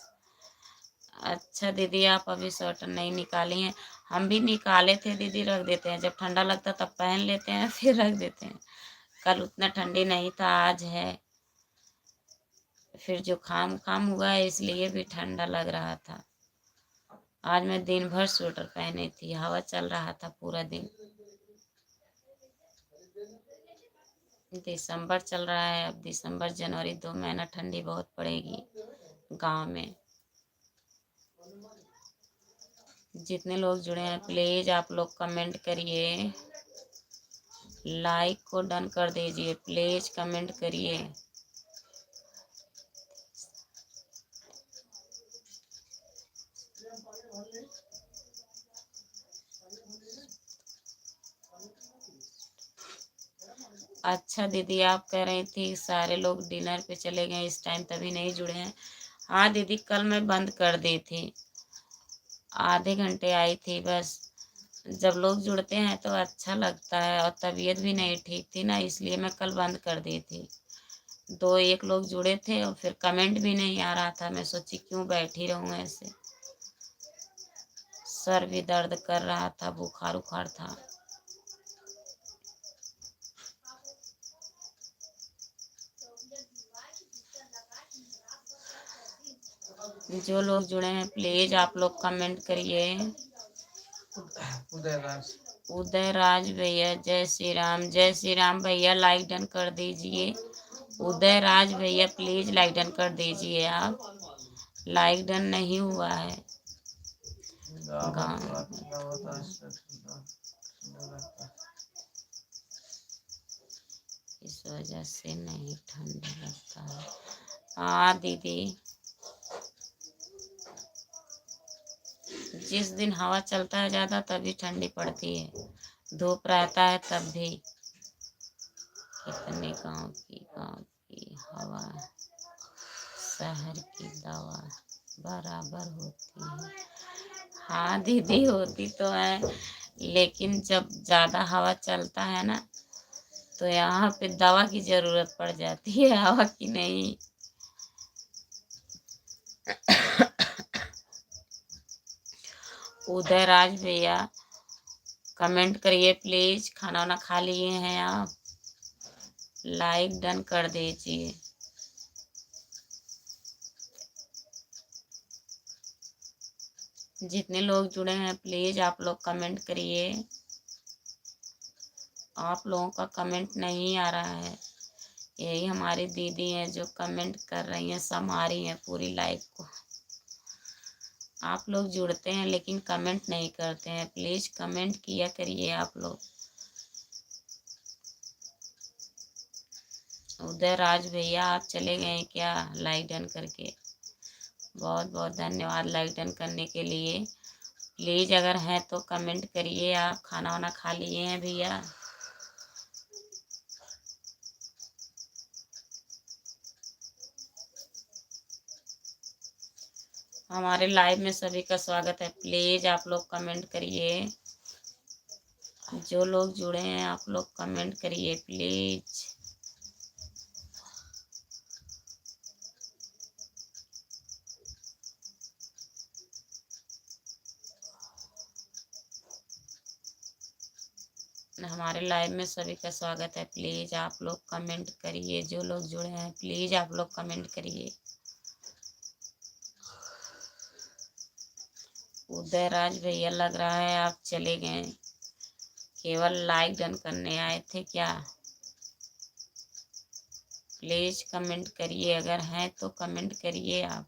अच्छा दीदी, आप अभी स्वेटर नहीं निकाली हैं? हम भी निकाले थे दीदी, रख देते हैं, जब ठंडा लगता तब पहन लेते हैं फिर रख देते हैं। कल उतना ठंडी नहीं था, आज है। फिर जुकाम उखाम हुआ है इसलिए भी ठंडा लग रहा था। आज मैं दिन भर स्वेटर पहनी थी, हवा चल रहा था पूरा दिन। दिसंबर चल रहा है, अब दिसंबर जनवरी 2 महीना ठंडी बहुत पड़ेगी गांव में। जितने लोग जुड़े हैं प्लीज आप लोग कमेंट करिए, लाइक को डन कर दीजिए, प्लीज कमेंट करिए। अच्छा दीदी, आप कह रही थी सारे लोग डिनर पे चले गए इस टाइम, तभी नहीं जुड़े हैं। हाँ दीदी, कल मैं बंद कर दी थी, आधे घंटे आई थी बस। जब लोग जुड़ते हैं तो अच्छा लगता है, और तबीयत भी नहीं ठीक थी ना, इसलिए मैं कल बंद कर दी थी। 2 1 लोग जुड़े थे और फिर कमेंट भी नहीं आ रहा था, मैं सोची क्यों बैठी रहूं ऐसे। सर भी दर्द कर रहा था, बुखार उखार था। जो लोग जुड़े हैं प्लीज आप लोग कमेंट करिए। उदय राज भैया, जय श्री राम। जय श्री राम भैया, लाइक डन कर दीजिए। उदय राज भैया प्लीज लाइक डन कर दीजिए, आप लाइक डन नहीं हुआ है। इस वजह से नहीं ठंडा लगता है। हाँ दीदी, जिस दिन हवा चलता है ज़्यादा तभी ठंडी पड़ती है, धूप रहता है तब भी। कितने गांव की हवा शहर की दवा बराबर होती है। हाँ दीदी, होती तो है, लेकिन जब ज़्यादा हवा चलता है ना तो यहाँ पे दवा की ज़रूरत पड़ जाती है, हवा की नहीं। उदय राज भैया कमेंट करिए प्लीज, खाना वाना खा लिए हैं आप? लाइक डन कर दीजिए। जितने लोग जुड़े हैं प्लीज आप लोग कमेंट करिए। आप लोगों का कमेंट नहीं आ रहा है, यही हमारी दीदी हैं जो कमेंट कर रही हैं, संभाल रही हैं पूरी लाइव को। आप लोग जुड़ते हैं लेकिन कमेंट नहीं करते हैं, प्लीज कमेंट किया करिए आप लोग। उदय राज भैया, आप चले गए क्या लाइक डन करके? बहुत बहुत धन्यवाद लाइक डन करने के लिए। प्लीज़ अगर हैं तो कमेंट करिए। आप खाना वाना खा लिए हैं भैया? हमारे लाइव में सभी का स्वागत है। प्लीज़ आप लोग कमेंट करिए। जो लोग जुड़े हैं आप लोग कमेंट करिए प्लीज़। हमारे लाइव में सभी का स्वागत है। प्लीज़ आप लोग कमेंट करिए। जो लोग जुड़े हैं प्लीज़ आप लोग कमेंट करिए। उदयराज भैया लग रहा है आप चले गए, केवल लाइक डन करने आए थे क्या? प्लीज़ कमेंट करिए। अगर हैं तो कमेंट करिए आप।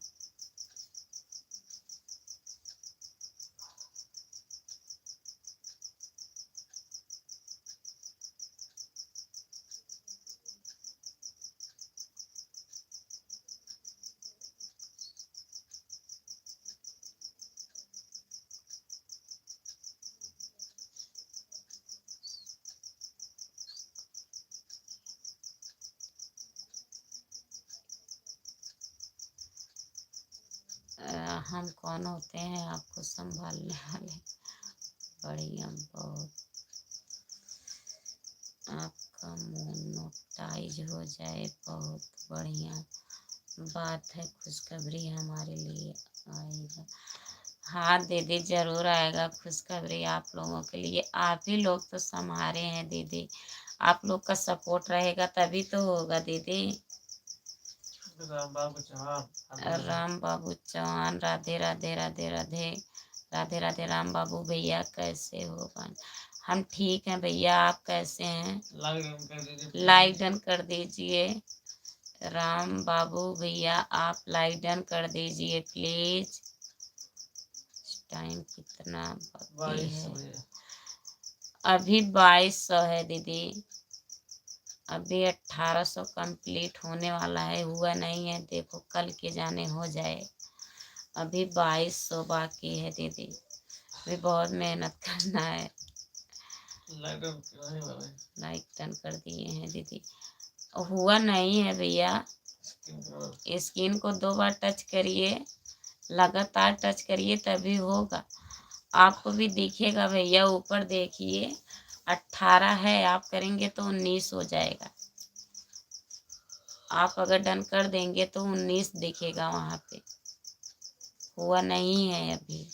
हम कौन होते हैं आपको संभालने वाले? बढ़िया, बहुत। आपका मोनेटाइज हो जाए, बहुत बढ़िया बात है। खुशखबरी हमारे लिए आएगा। हाँ दीदी, जरूर आएगा खुशखबरी आप लोगों के लिए। आप ही लोग तो संभारे हैं दीदी। आप लोग का सपोर्ट रहेगा तभी तो होगा दीदी। राम बाबू चौहान, राम बाबू चौहान, राधे राधे राधे राधे राधे राधे। राम बाबू भैया कैसे हो? हम ठीक हैं भैया, आप कैसे हैं? लाइक डन कर दीजिए। राम बाबू भैया आप लाइक डन कर दीजिए प्लीज। टाइम कितना बाकी है? अभी 2200 है दीदी। अभी 1800 कंप्लीट होने वाला है, हुआ नहीं है। देखो कल के जाने हो जाए। अभी 2200 बाकी है दीदी। अभी बहुत मेहनत करना है। लाइक डन कर दिए हैं दीदी। हुआ नहीं है भैया। स्क्रीन को 2 बार टच करिए, लगातार टच करिए तभी होगा। आपको भी दिखेगा भैया, ऊपर देखिए 18 है, आप करेंगे तो 19 हो जाएगा। आप अगर डन कर देंगे तो 19 दिखेगा वहाँ पे। हुआ नहीं है अभी।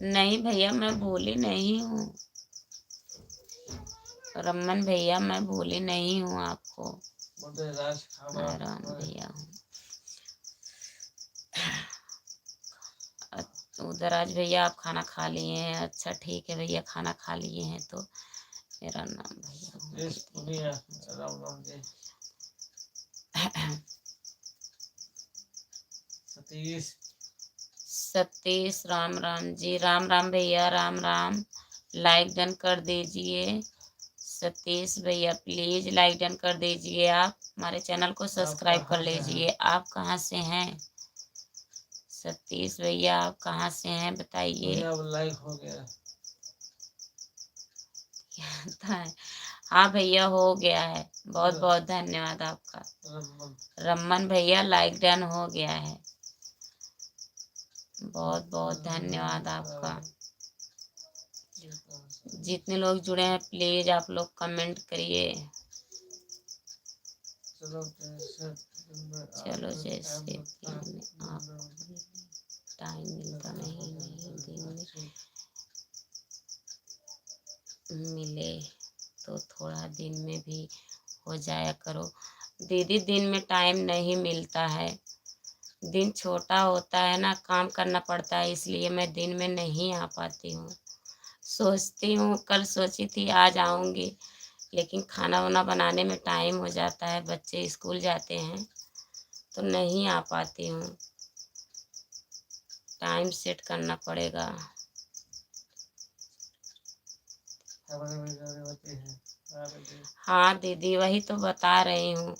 नहीं भैया, मैं भूली नहीं हूँ। रमन भैया मैं भूली नहीं हूँ आपको। राम भैया हूँ। उदयराज भैया आप खाना खा लिए हैं? अच्छा ठीक है भैया, खाना खा लिए हैं तो मेरा नाम भैया। सतीश राम राम जी। राम राम भैया, राम राम। लाइक डन कर दीजिए सतीश भैया, प्लीज लाइक डन कर दीजिए। आप हमारे चैनल को सब्सक्राइब कर लीजिए। आप कहाँ से हैं सतीश भैया? आप कहाँ से हैं बताइए। लाइक हो गया। हाँ भैया हो गया है। बहुत बहुत धन्यवाद आपका। रमन भैया लाइक डन हो गया है। बहुत बहुत धन्यवाद आपका। जितने लोग जुड़े हैं प्लीज आप लोग कमेंट करिए। चलो जैसे दिन में आपको टाइम मिलता नहीं दिन में मिले तो थोड़ा दिन में भी हो जाया करो। दीदी दिन में टाइम नहीं मिलता है, दिन छोटा होता है ना, काम करना पड़ता है, इसलिए मैं दिन में नहीं आ पाती हूँ। सोचती हूँ, कल सोची थी आज आऊँगी, लेकिन खाना वाना बनाने में टाइम हो जाता है, बच्चे स्कूल जाते हैं तो नहीं आ पाती हूँ। टाइम सेट करना पड़ेगा। हमारे भी जरूरी होती है। हाँ दीदी, वही तो बता रही हूँ,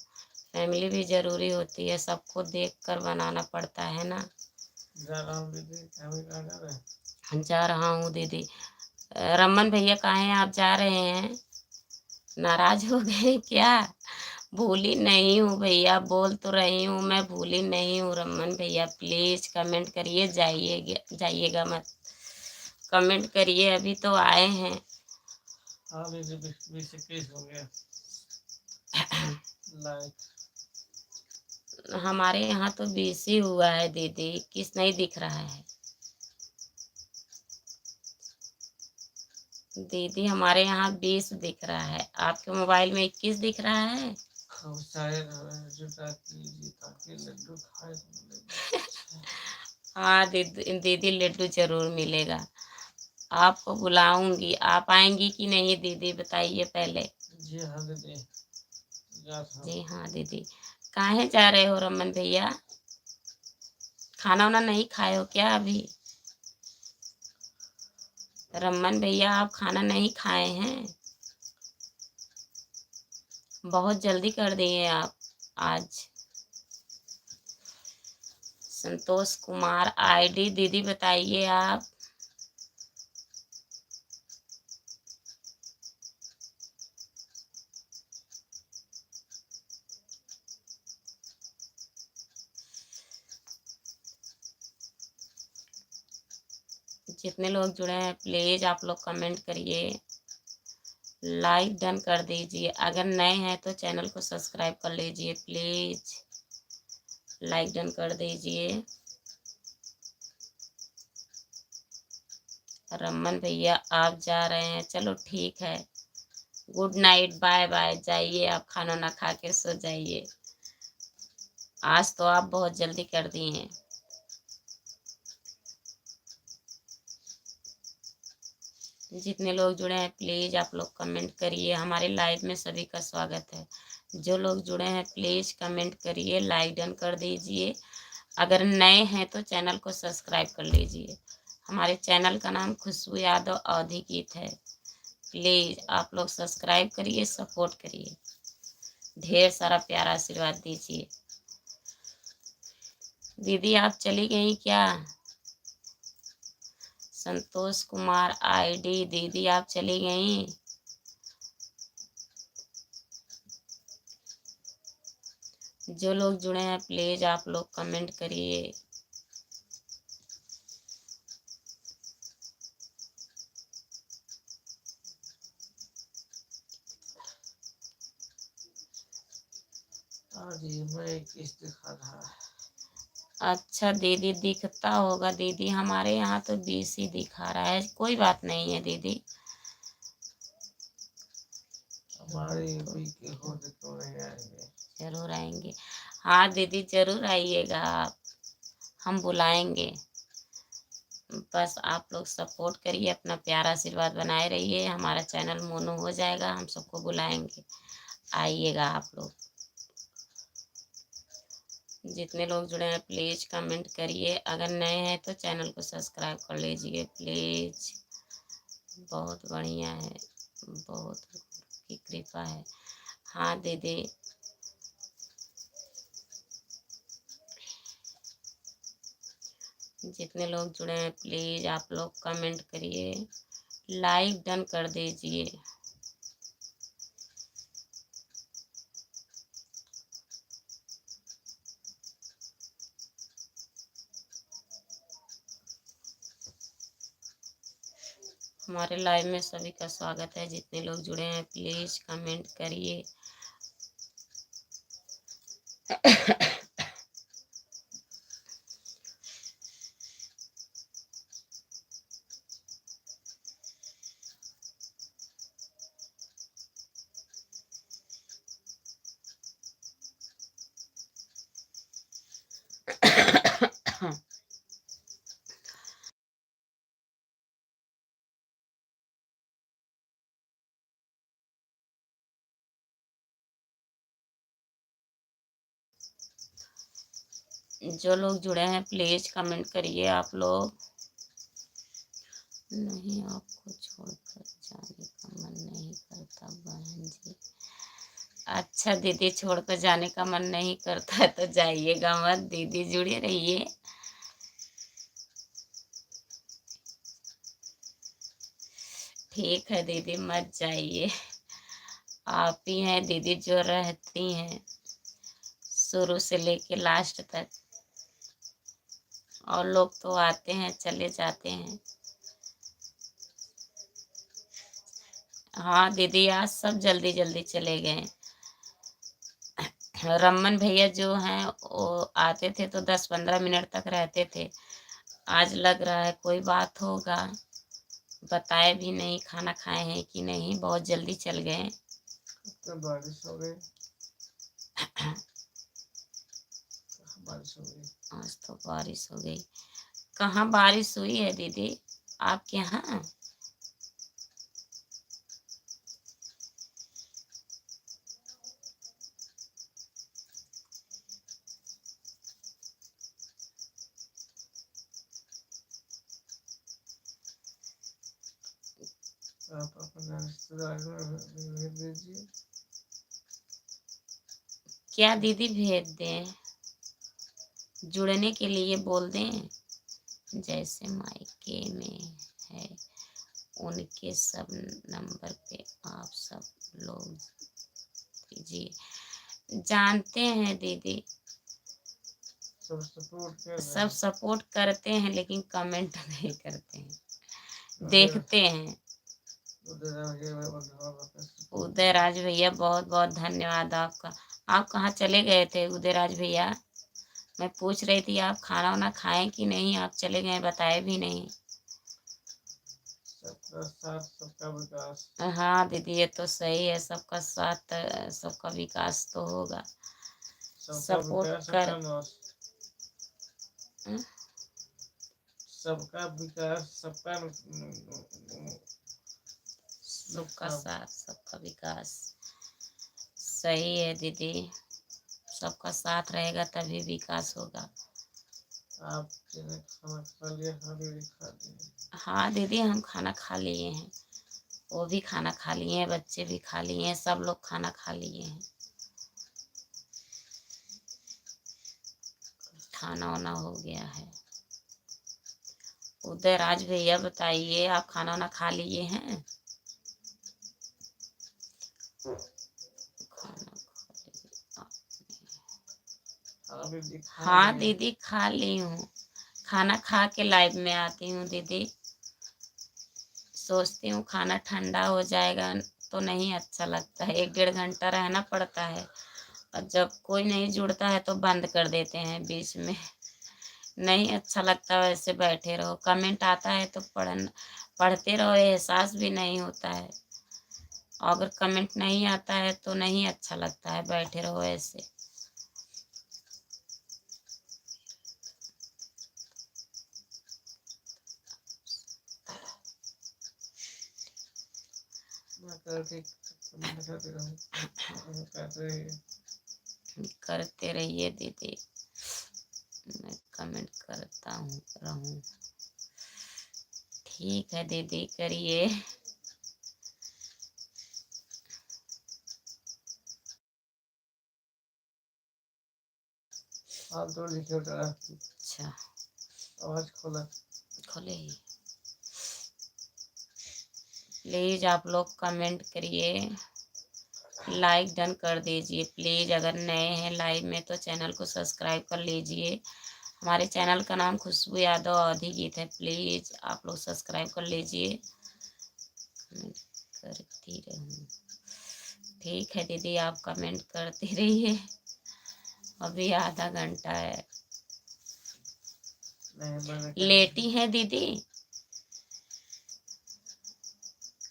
फैमिली भी जरूरी होती है, सबको देख कर बनाना पड़ता है ना। जा रहा हूँ दीदी, फैमिली कहाँ जा रहे हैं? जा रहा हूँ दीदी। रमन भैया कहाँ हैं, आप जा रहे हैं? नाराज हो गए क्या? भूली नहीं हूँ भैया, बोल तो रही हूँ मैं, भूली नहीं हूँ। रमन भैया प्लीज कमेंट करिए, जाइएगा मत, कमेंट करिए, अभी तो आए हैं। हाँ दीदी, 20-21 हो गया लाइक। हमारे यहाँ तो 20 ही हुआ है दीदी, 21 नहीं दिख रहा है। दीदी हमारे यहाँ 20 दिख रहा है, आपके मोबाइल में 21 दिख रहा है। शायद जुटा कीजिए ताकि लड्डू खाए तो मिलेगा। हाँ दीदी लड्डू जरूर मिलेगा, आपको बुलाऊंगी, आप आएंगी कि नहीं दीदी बताइए पहले। जी हाँ दीदी, जी हाँ दीदी। काहे जा रहे हो रमन भैया, खाना वाना नहीं खाए हो क्या अभी? रमन भैया आप खाना नहीं खाए हैं? बहुत जल्दी कर दिए आप आज। संतोष कुमार आईडी दीदी बताइए आप। जितने लोग जुड़े हैं प्लीज आप लोग कमेंट करिए, लाइक डन कर दीजिए, अगर नए हैं तो चैनल को सब्सक्राइब कर लीजिए प्लीज, लाइक डन कर दीजिए। रमन भैया आप जा रहे हैं, चलो ठीक है, गुड नाइट, बाय बाय, जाइए आप खाना ना खा के सो जाइए। आज तो आप बहुत जल्दी कर दिए हैं। जितने लोग जुड़े हैं प्लीज आप लोग कमेंट करिए, हमारे लाइव में सभी का स्वागत है। जो लोग जुड़े हैं प्लीज कमेंट करिए, लाइक डन कर दीजिए, अगर नए हैं तो चैनल को सब्सक्राइब कर लीजिए। हमारे चैनल का नाम खुशबू यादव अवधी गीत है, प्लीज आप लोग सब्सक्राइब करिए, सपोर्ट करिए, ढेर सारा प्यारा आशीर्वाद दीजिए। दीदी आप चली गई क्या? संतोष कुमार आईडी दीदी आप चली गई? जो लोग जुड़े हैं प्लीज आप लोग कमेंट करिए। आज मैं किस दिखा रहा है? अच्छा दीदी दिखता होगा दीदी, हमारे यहाँ तो 20 ही दिखा रहा है, कोई बात नहीं है दीदी। हमारी भी के हो तो नहीं आएंगे? जरूर आएंगे, हाँ दीदी जरूर आइएगा आप, हम बुलाएंगे, बस आप लोग सपोर्ट करिए, अपना प्यारा आशीर्वाद बनाए रहिए, हमारा चैनल मोनू हो जाएगा, हम सबको बुलाएंगे, आइएगा आप लोग। जितने लोग जुड़े हैं प्लीज कमेंट करिए, अगर नए हैं तो चैनल को सब्सक्राइब कर लीजिए प्लीज, बहुत बढ़िया है, बहुत की कृपा है। हाँ दीदी जितने लोग जुड़े हैं प्लीज आप लोग कमेंट करिए, लाइक डन कर दीजिए। हमारे लाइव में सभी का स्वागत है, जितने लोग जुड़े हैं प्लीज कमेंट करिए। जो लोग जुड़े हैं प्लीज कमेंट करिए आप लोग। नहीं, आपको छोड़कर जाने का मन नहीं करता बहन जी। अच्छा दीदी, छोड़कर जाने का मन नहीं करता है तो जाइएगा मत दीदी, जुड़े रहिए। ठीक है दीदी, मत जाइए। आप ही हैं दीदी जो रहती हैं शुरू से लेके लास्ट तक, और लोग तो आते हैं चले जाते हैं। हाँ दीदी, आज सब जल्दी जल्दी चले गए। रमन भैया जो हैं वो आते थे तो 10-15 मिनट तक रहते थे। आज लग रहा है कोई बात होगा, बताए भी नहीं खाना खाए हैं कि नहीं, बहुत जल्दी चल गए। तो बारिश हो गई, बारिश हो गई। आज तो बारिश हो गई। कहाँ बारिश हुई है दीदी आपके यहाँ? आप अपने रिश्तेदार में भेज दीजिए। क्या दीदी भेज दें? जुड़ने के लिए बोल दें? जैसे मायके में है उनके सब नंबर पे आप सब लोग दीजिए। जानते हैं दीदी, सब सपोर्ट कर रहे सब हैं। सपोर्ट करते हैं लेकिन कमेंट नहीं करते हैं, उदय देखते हैं। उदय राज भैया बहुत बहुत धन्यवाद आपका। आप कहाँ चले गए थे उदय राज भैया? मैं पूछ रही थी आप खाना वाना खाएं कि नहीं, आप चले गए बताए भी नहीं। सबका साथ सबका विकास। हाँ दीदी, ये तो सही है, सबका साथ सबका विकास तो होगा। सबका सपोर्ट विकास कर सबका नाश। सबका विकास सबका सबका साथ सबका विकास। सही है दीदी, सबका साथ रहेगा तभी विकास होगा। आप जिन्हें खाना खा लिया, हम भी खा लिए। हाँ दीदी, हम खाना खा लिए हैं, वो भी खाना खा लिए हैं, बच्चे भी खा लिए हैं, सब लोग खाना खा लिए हैं। खाना वाना हो गया है। उदय राज भैया बताइए, आप खाना वाना खा लिए हैं? खाना खा लिए आपने? हाँ दीदी, खा ली हूँ। खाना खा के लाइव में आती हूँ दीदी। सोचती हूँ खाना ठंडा हो जाएगा तो नहीं अच्छा लगता है, 1-1.5 घंटा रहना पड़ता है, और जब कोई नहीं जुड़ता है तो बंद कर देते हैं बीच में। नहीं अच्छा लगता वैसे बैठे रहो, कमेंट आता है तो पढ़ते रहो, एहसास भी नहीं होता है। अगर कमेंट नहीं आता है तो नहीं अच्छा लगता है, बैठे रहो ऐसे। करते रहिए दीदी, मैं कमेंट करता हूँ रहूँ। ठीक है दीदी, करिए। अच्छा, आवाज खोला खोले ही। प्लीज आप लोग कमेंट करिए, लाइक डन कर दीजिए प्लीज। अगर नए हैं लाइव में तो चैनल को सब्सक्राइब कर लीजिए। हमारे चैनल का नाम खुशबू यादव अवधी गीत है, प्लीज आप लोग सब्सक्राइब कर लीजिए। कमेंट करती रहूँ। ठीक है दीदी, आप कमेंट करते रहिए, अभी आधा घंटा है। लेटी है दीदी?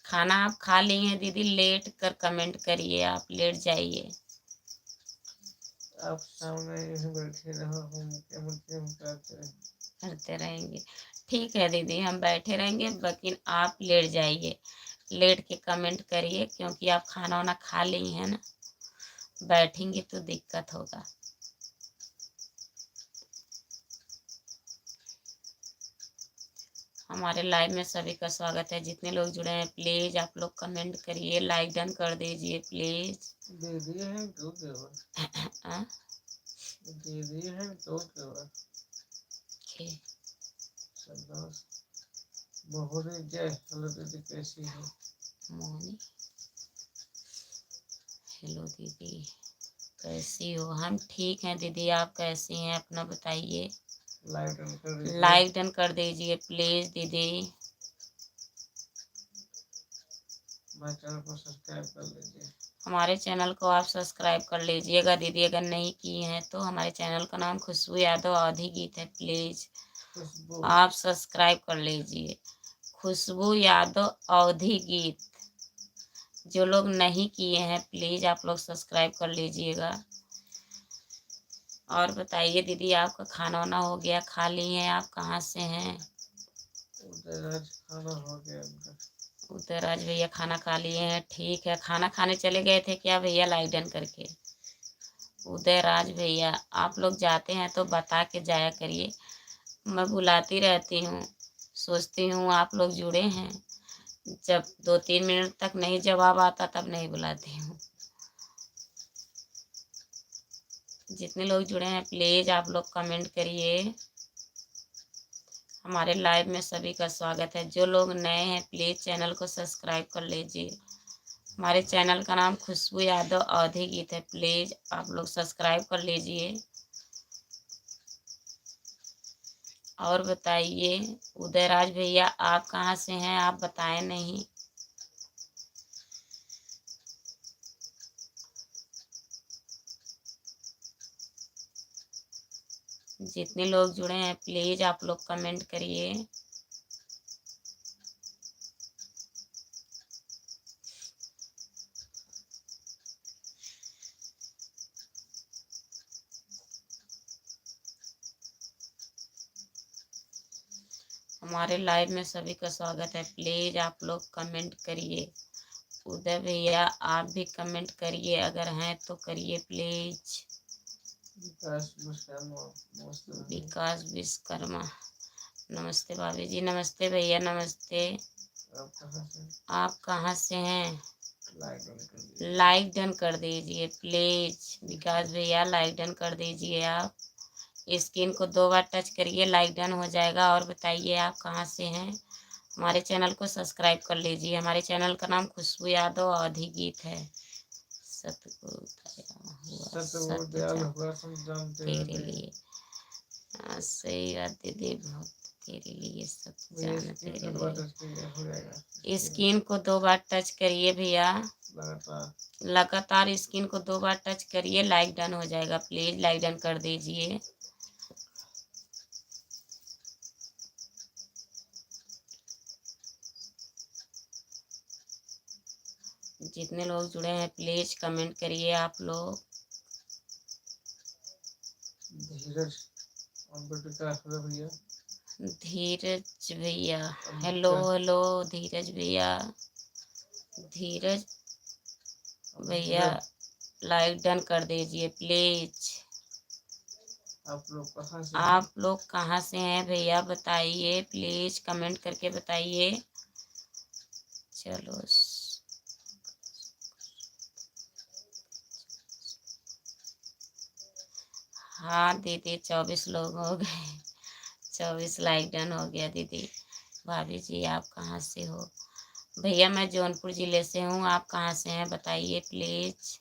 खाना आप खा ली हैं दीदी? लेट कर कमेंट करिए, आप लेट जाइए। आप सामने यहीं बैठे रहो, हम करते रहेंगे। ठीक है दीदी, हम बैठे रहेंगे, लेकिन आप लेट जाइए, लेट के कमेंट करिए, क्योंकि आप खाना वाना खा ली हैं ना, बैठेंगे तो दिक्कत होगा। हमारे लाइव में सभी का स्वागत है। जितने लोग जुड़े हैं प्लीज आप लोग कमेंट करिए, लाइक डन कर दीजिए प्लीज। दे दिए हैं तो केवल दे दिए हैं तो केवल संतोष मोहनी जय। हेलो दीदी कैसी है? मोहनी हेलो दीदी कैसी हो? हम ठीक हैं दीदी, आप कैसी हैं अपना बताइए। लाइक डन कर दीजिए प्लीज दीदी। हमारे चैनल को सब्सक्राइब कर लीजिए। हमारे चैनल को आप सब्सक्राइब कर लीजिएगा दीदी, अगर नहीं किए हैं तो। हमारे चैनल का नाम खुशबू यादव अवधी गीत है, प्लीज आप सब्सक्राइब कर लीजिए। खुशबू यादव अवधी गीत, जो लोग नहीं किए हैं प्लीज आप लोग सब्सक्राइब कर लीजिएगा। और बताइए दीदी, आपका खाना वाना हो गया? खा लिए हैं? आप कहाँ से हैं? खाना हो गया। उदयराज भैया खाना खा लिए हैं, ठीक है। खाना खाने चले गए थे क्या भैया लाइक डन करके? उदयराज भैया आप लोग जाते हैं तो बता के जाया करिए, मैं बुलाती रहती हूँ, सोचती हूँ आप लोग जुड़े हैं, जब 2-3 मिनट तक नहीं जवाब आता तब नहीं बुलाती हूँ। जितने लोग जुड़े हैं प्लीज आप लोग कमेंट करिए। हमारे लाइव में सभी का स्वागत है। जो लोग नए हैं प्लीज चैनल को सब्सक्राइब कर लीजिए। हमारे चैनल का नाम खुशबू यादव अवधी गीत है, प्लीज आप लोग सब्सक्राइब कर लीजिए। और बताइए उदयराज भैया आप कहाँ से हैं? आप बताएं नहीं। जितने लोग जुड़े हैं प्लीज आप लोग कमेंट करिए। हमारे लाइव में सभी का स्वागत है, प्लीज आप लोग कमेंट करिए। उदय भैया आप भी कमेंट करिए, अगर हैं तो करिए प्लीज। विकास विश्वकर्मा नमस्ते भाभी जी। नमस्ते भैया नमस्ते। आप कहाँ से हैं? लाइक डन कर दीजिए प्लीज। विकास भैया लाइक डन कर दीजिए। आप स्क्रीन को 2 बार टच करिए, लाइक डन हो जाएगा। और बताइए आप कहाँ से हैं? हमारे चैनल को सब्सक्राइब कर लीजिए। हमारे चैनल का नाम खुशबू यादव अवधी गीत है। सतगुरु तेरे लिए सही बात दीदी, बहुत तेरे लिए सब जान तेरे लिए। स्क्रीन को 2 बार टच करिए भैया, लगातार स्क्रीन को 2 बार टच करिए, लाइक डन हो जाएगा। प्लीज लाइक डन कर दीजिए। जितने लोग जुड़े हैं प्लीज कमेंट करिए आप लोग। धीरज भैया हेलो हेलो। धीरज भैया, धीरज भैया लाइक डन कर दीजिए प्लीज। आप लोग कहाँ से हैं भैया बताइए, प्लीज कमेंट करके बताइए। चलो हाँ दीदी 24 लोग हो गए, 24 लाइक डन हो गया दीदी। भाभी जी आप कहाँ से हो? भैया मैं जौनपुर ज़िले से हूँ, आप कहाँ से हैं बताइए प्लीज।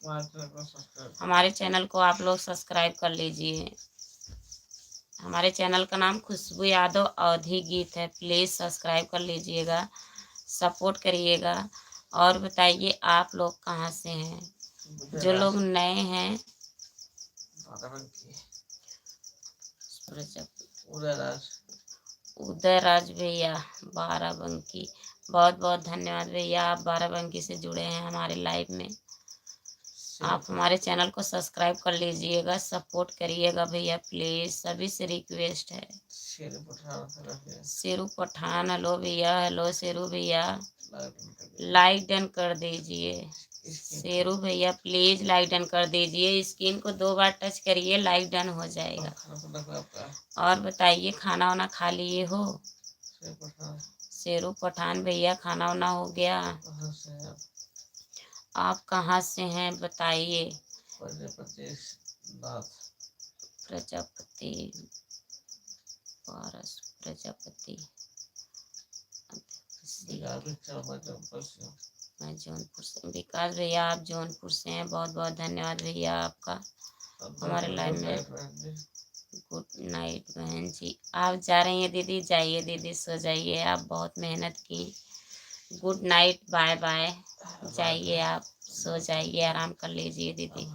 हमारे चैनल को आप लोग सब्सक्राइब कर लीजिए। हमारे चैनल का नाम खुशबू यादव अवधी गीत है, प्लीज़ सब्सक्राइब कर लीजिएगा, सपोर्ट करिएगा। और बताइए आप लोग कहाँ से हैं? जो लोग नए हैं उदयराज भैया बाराबंकी, बहुत बहुत धन्यवाद भैया, आप बाराबंकी से जुड़े हैं हमारे लाइव में। आप हमारे चैनल को सब्सक्राइब कर लीजिएगा, सपोर्ट करिएगा भैया प्लीज, सभी से रिक्वेस्ट है। शेरू पठान हेलो भैया, हेलो शेरू भैया, लाइक डन कर दीजिए। शेरू भैया प्लीज लाइक डन कर दीजिए, स्क्रीन को 2 बार टच करिए, लाइक डन हो जाएगा। और बताइए खाना वाना खा लिए हो? से पठान। शेरू पठान भैया, खाना वाना हो गया? कहाँ से हैं आप कहाँ से हैं बताइए? प्रजापति नाथ। प्रजापति, पारस प्रजापति। मैं जौनपुर से। विकास भैया आप जौनपुर से हैं, बहुत बहुत धन्यवाद भैया आपका हमारे लाइव में। गुड नाइट बहन जी। आप जा रही हैं दीदी? जाइए दीदी, सो जाइए, आप बहुत मेहनत की। Good night, bye bye. जाइए आप, सो जाइए, आराम कर लीजिए दीदी।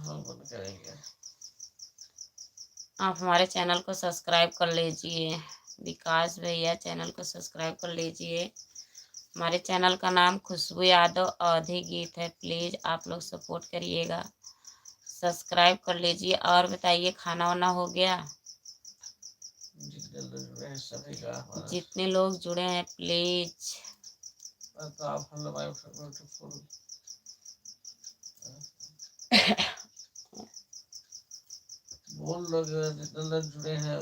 आप हमारे चैनल को सब्सक्राइब कर लीजिए। विकास भैया चैनल को सब्सक्राइब कर लीजिए। हमारे चैनल का नाम खुशबू यादव अवधी गीत है। प्लीज़ आप लोग सपोर्ट करिएगा, सब्सक्राइब कर लीजिए। और बताइए, खाना वाना हो गया? जितने लोग जुड़े हैं प्लीज बोल लोग, जितने लोग जुड़े हैं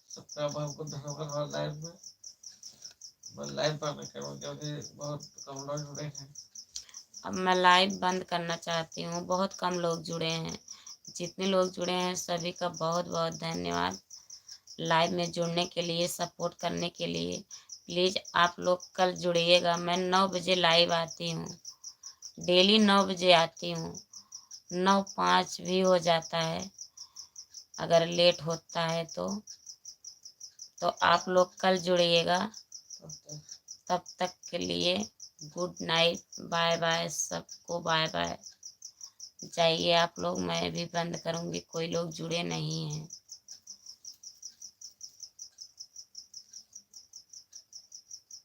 सबका बहुत बहुत धन्यवाद। और लाइव में मैं लाइव बंद करूँ क्योंकि बहुत कम लोग जुड़े हैं। अब मैं लाइव बंद करना चाहती हूँ, बहुत कम लोग जुड़े हैं। जितने लोग जुड़े हैं सभी का बहुत बहुत धन्यवाद लाइव में जुड़ने के लिए, सपोर्ट करने के लिए। प्लीज़ आप लोग कल जुड़िएगा। मैं 9 बजे लाइव आती हूँ, डेली 9 बजे आती हूँ। 9:05 भी हो जाता है अगर लेट होता है तो आप लोग कल जुड़िएगा। तब तक के लिए गुड नाइट, बाय बाय, सबको बाय बाय। जाइए आप लोग, मैं भी बंद करूँगी, कोई लोग जुड़े नहीं हैं।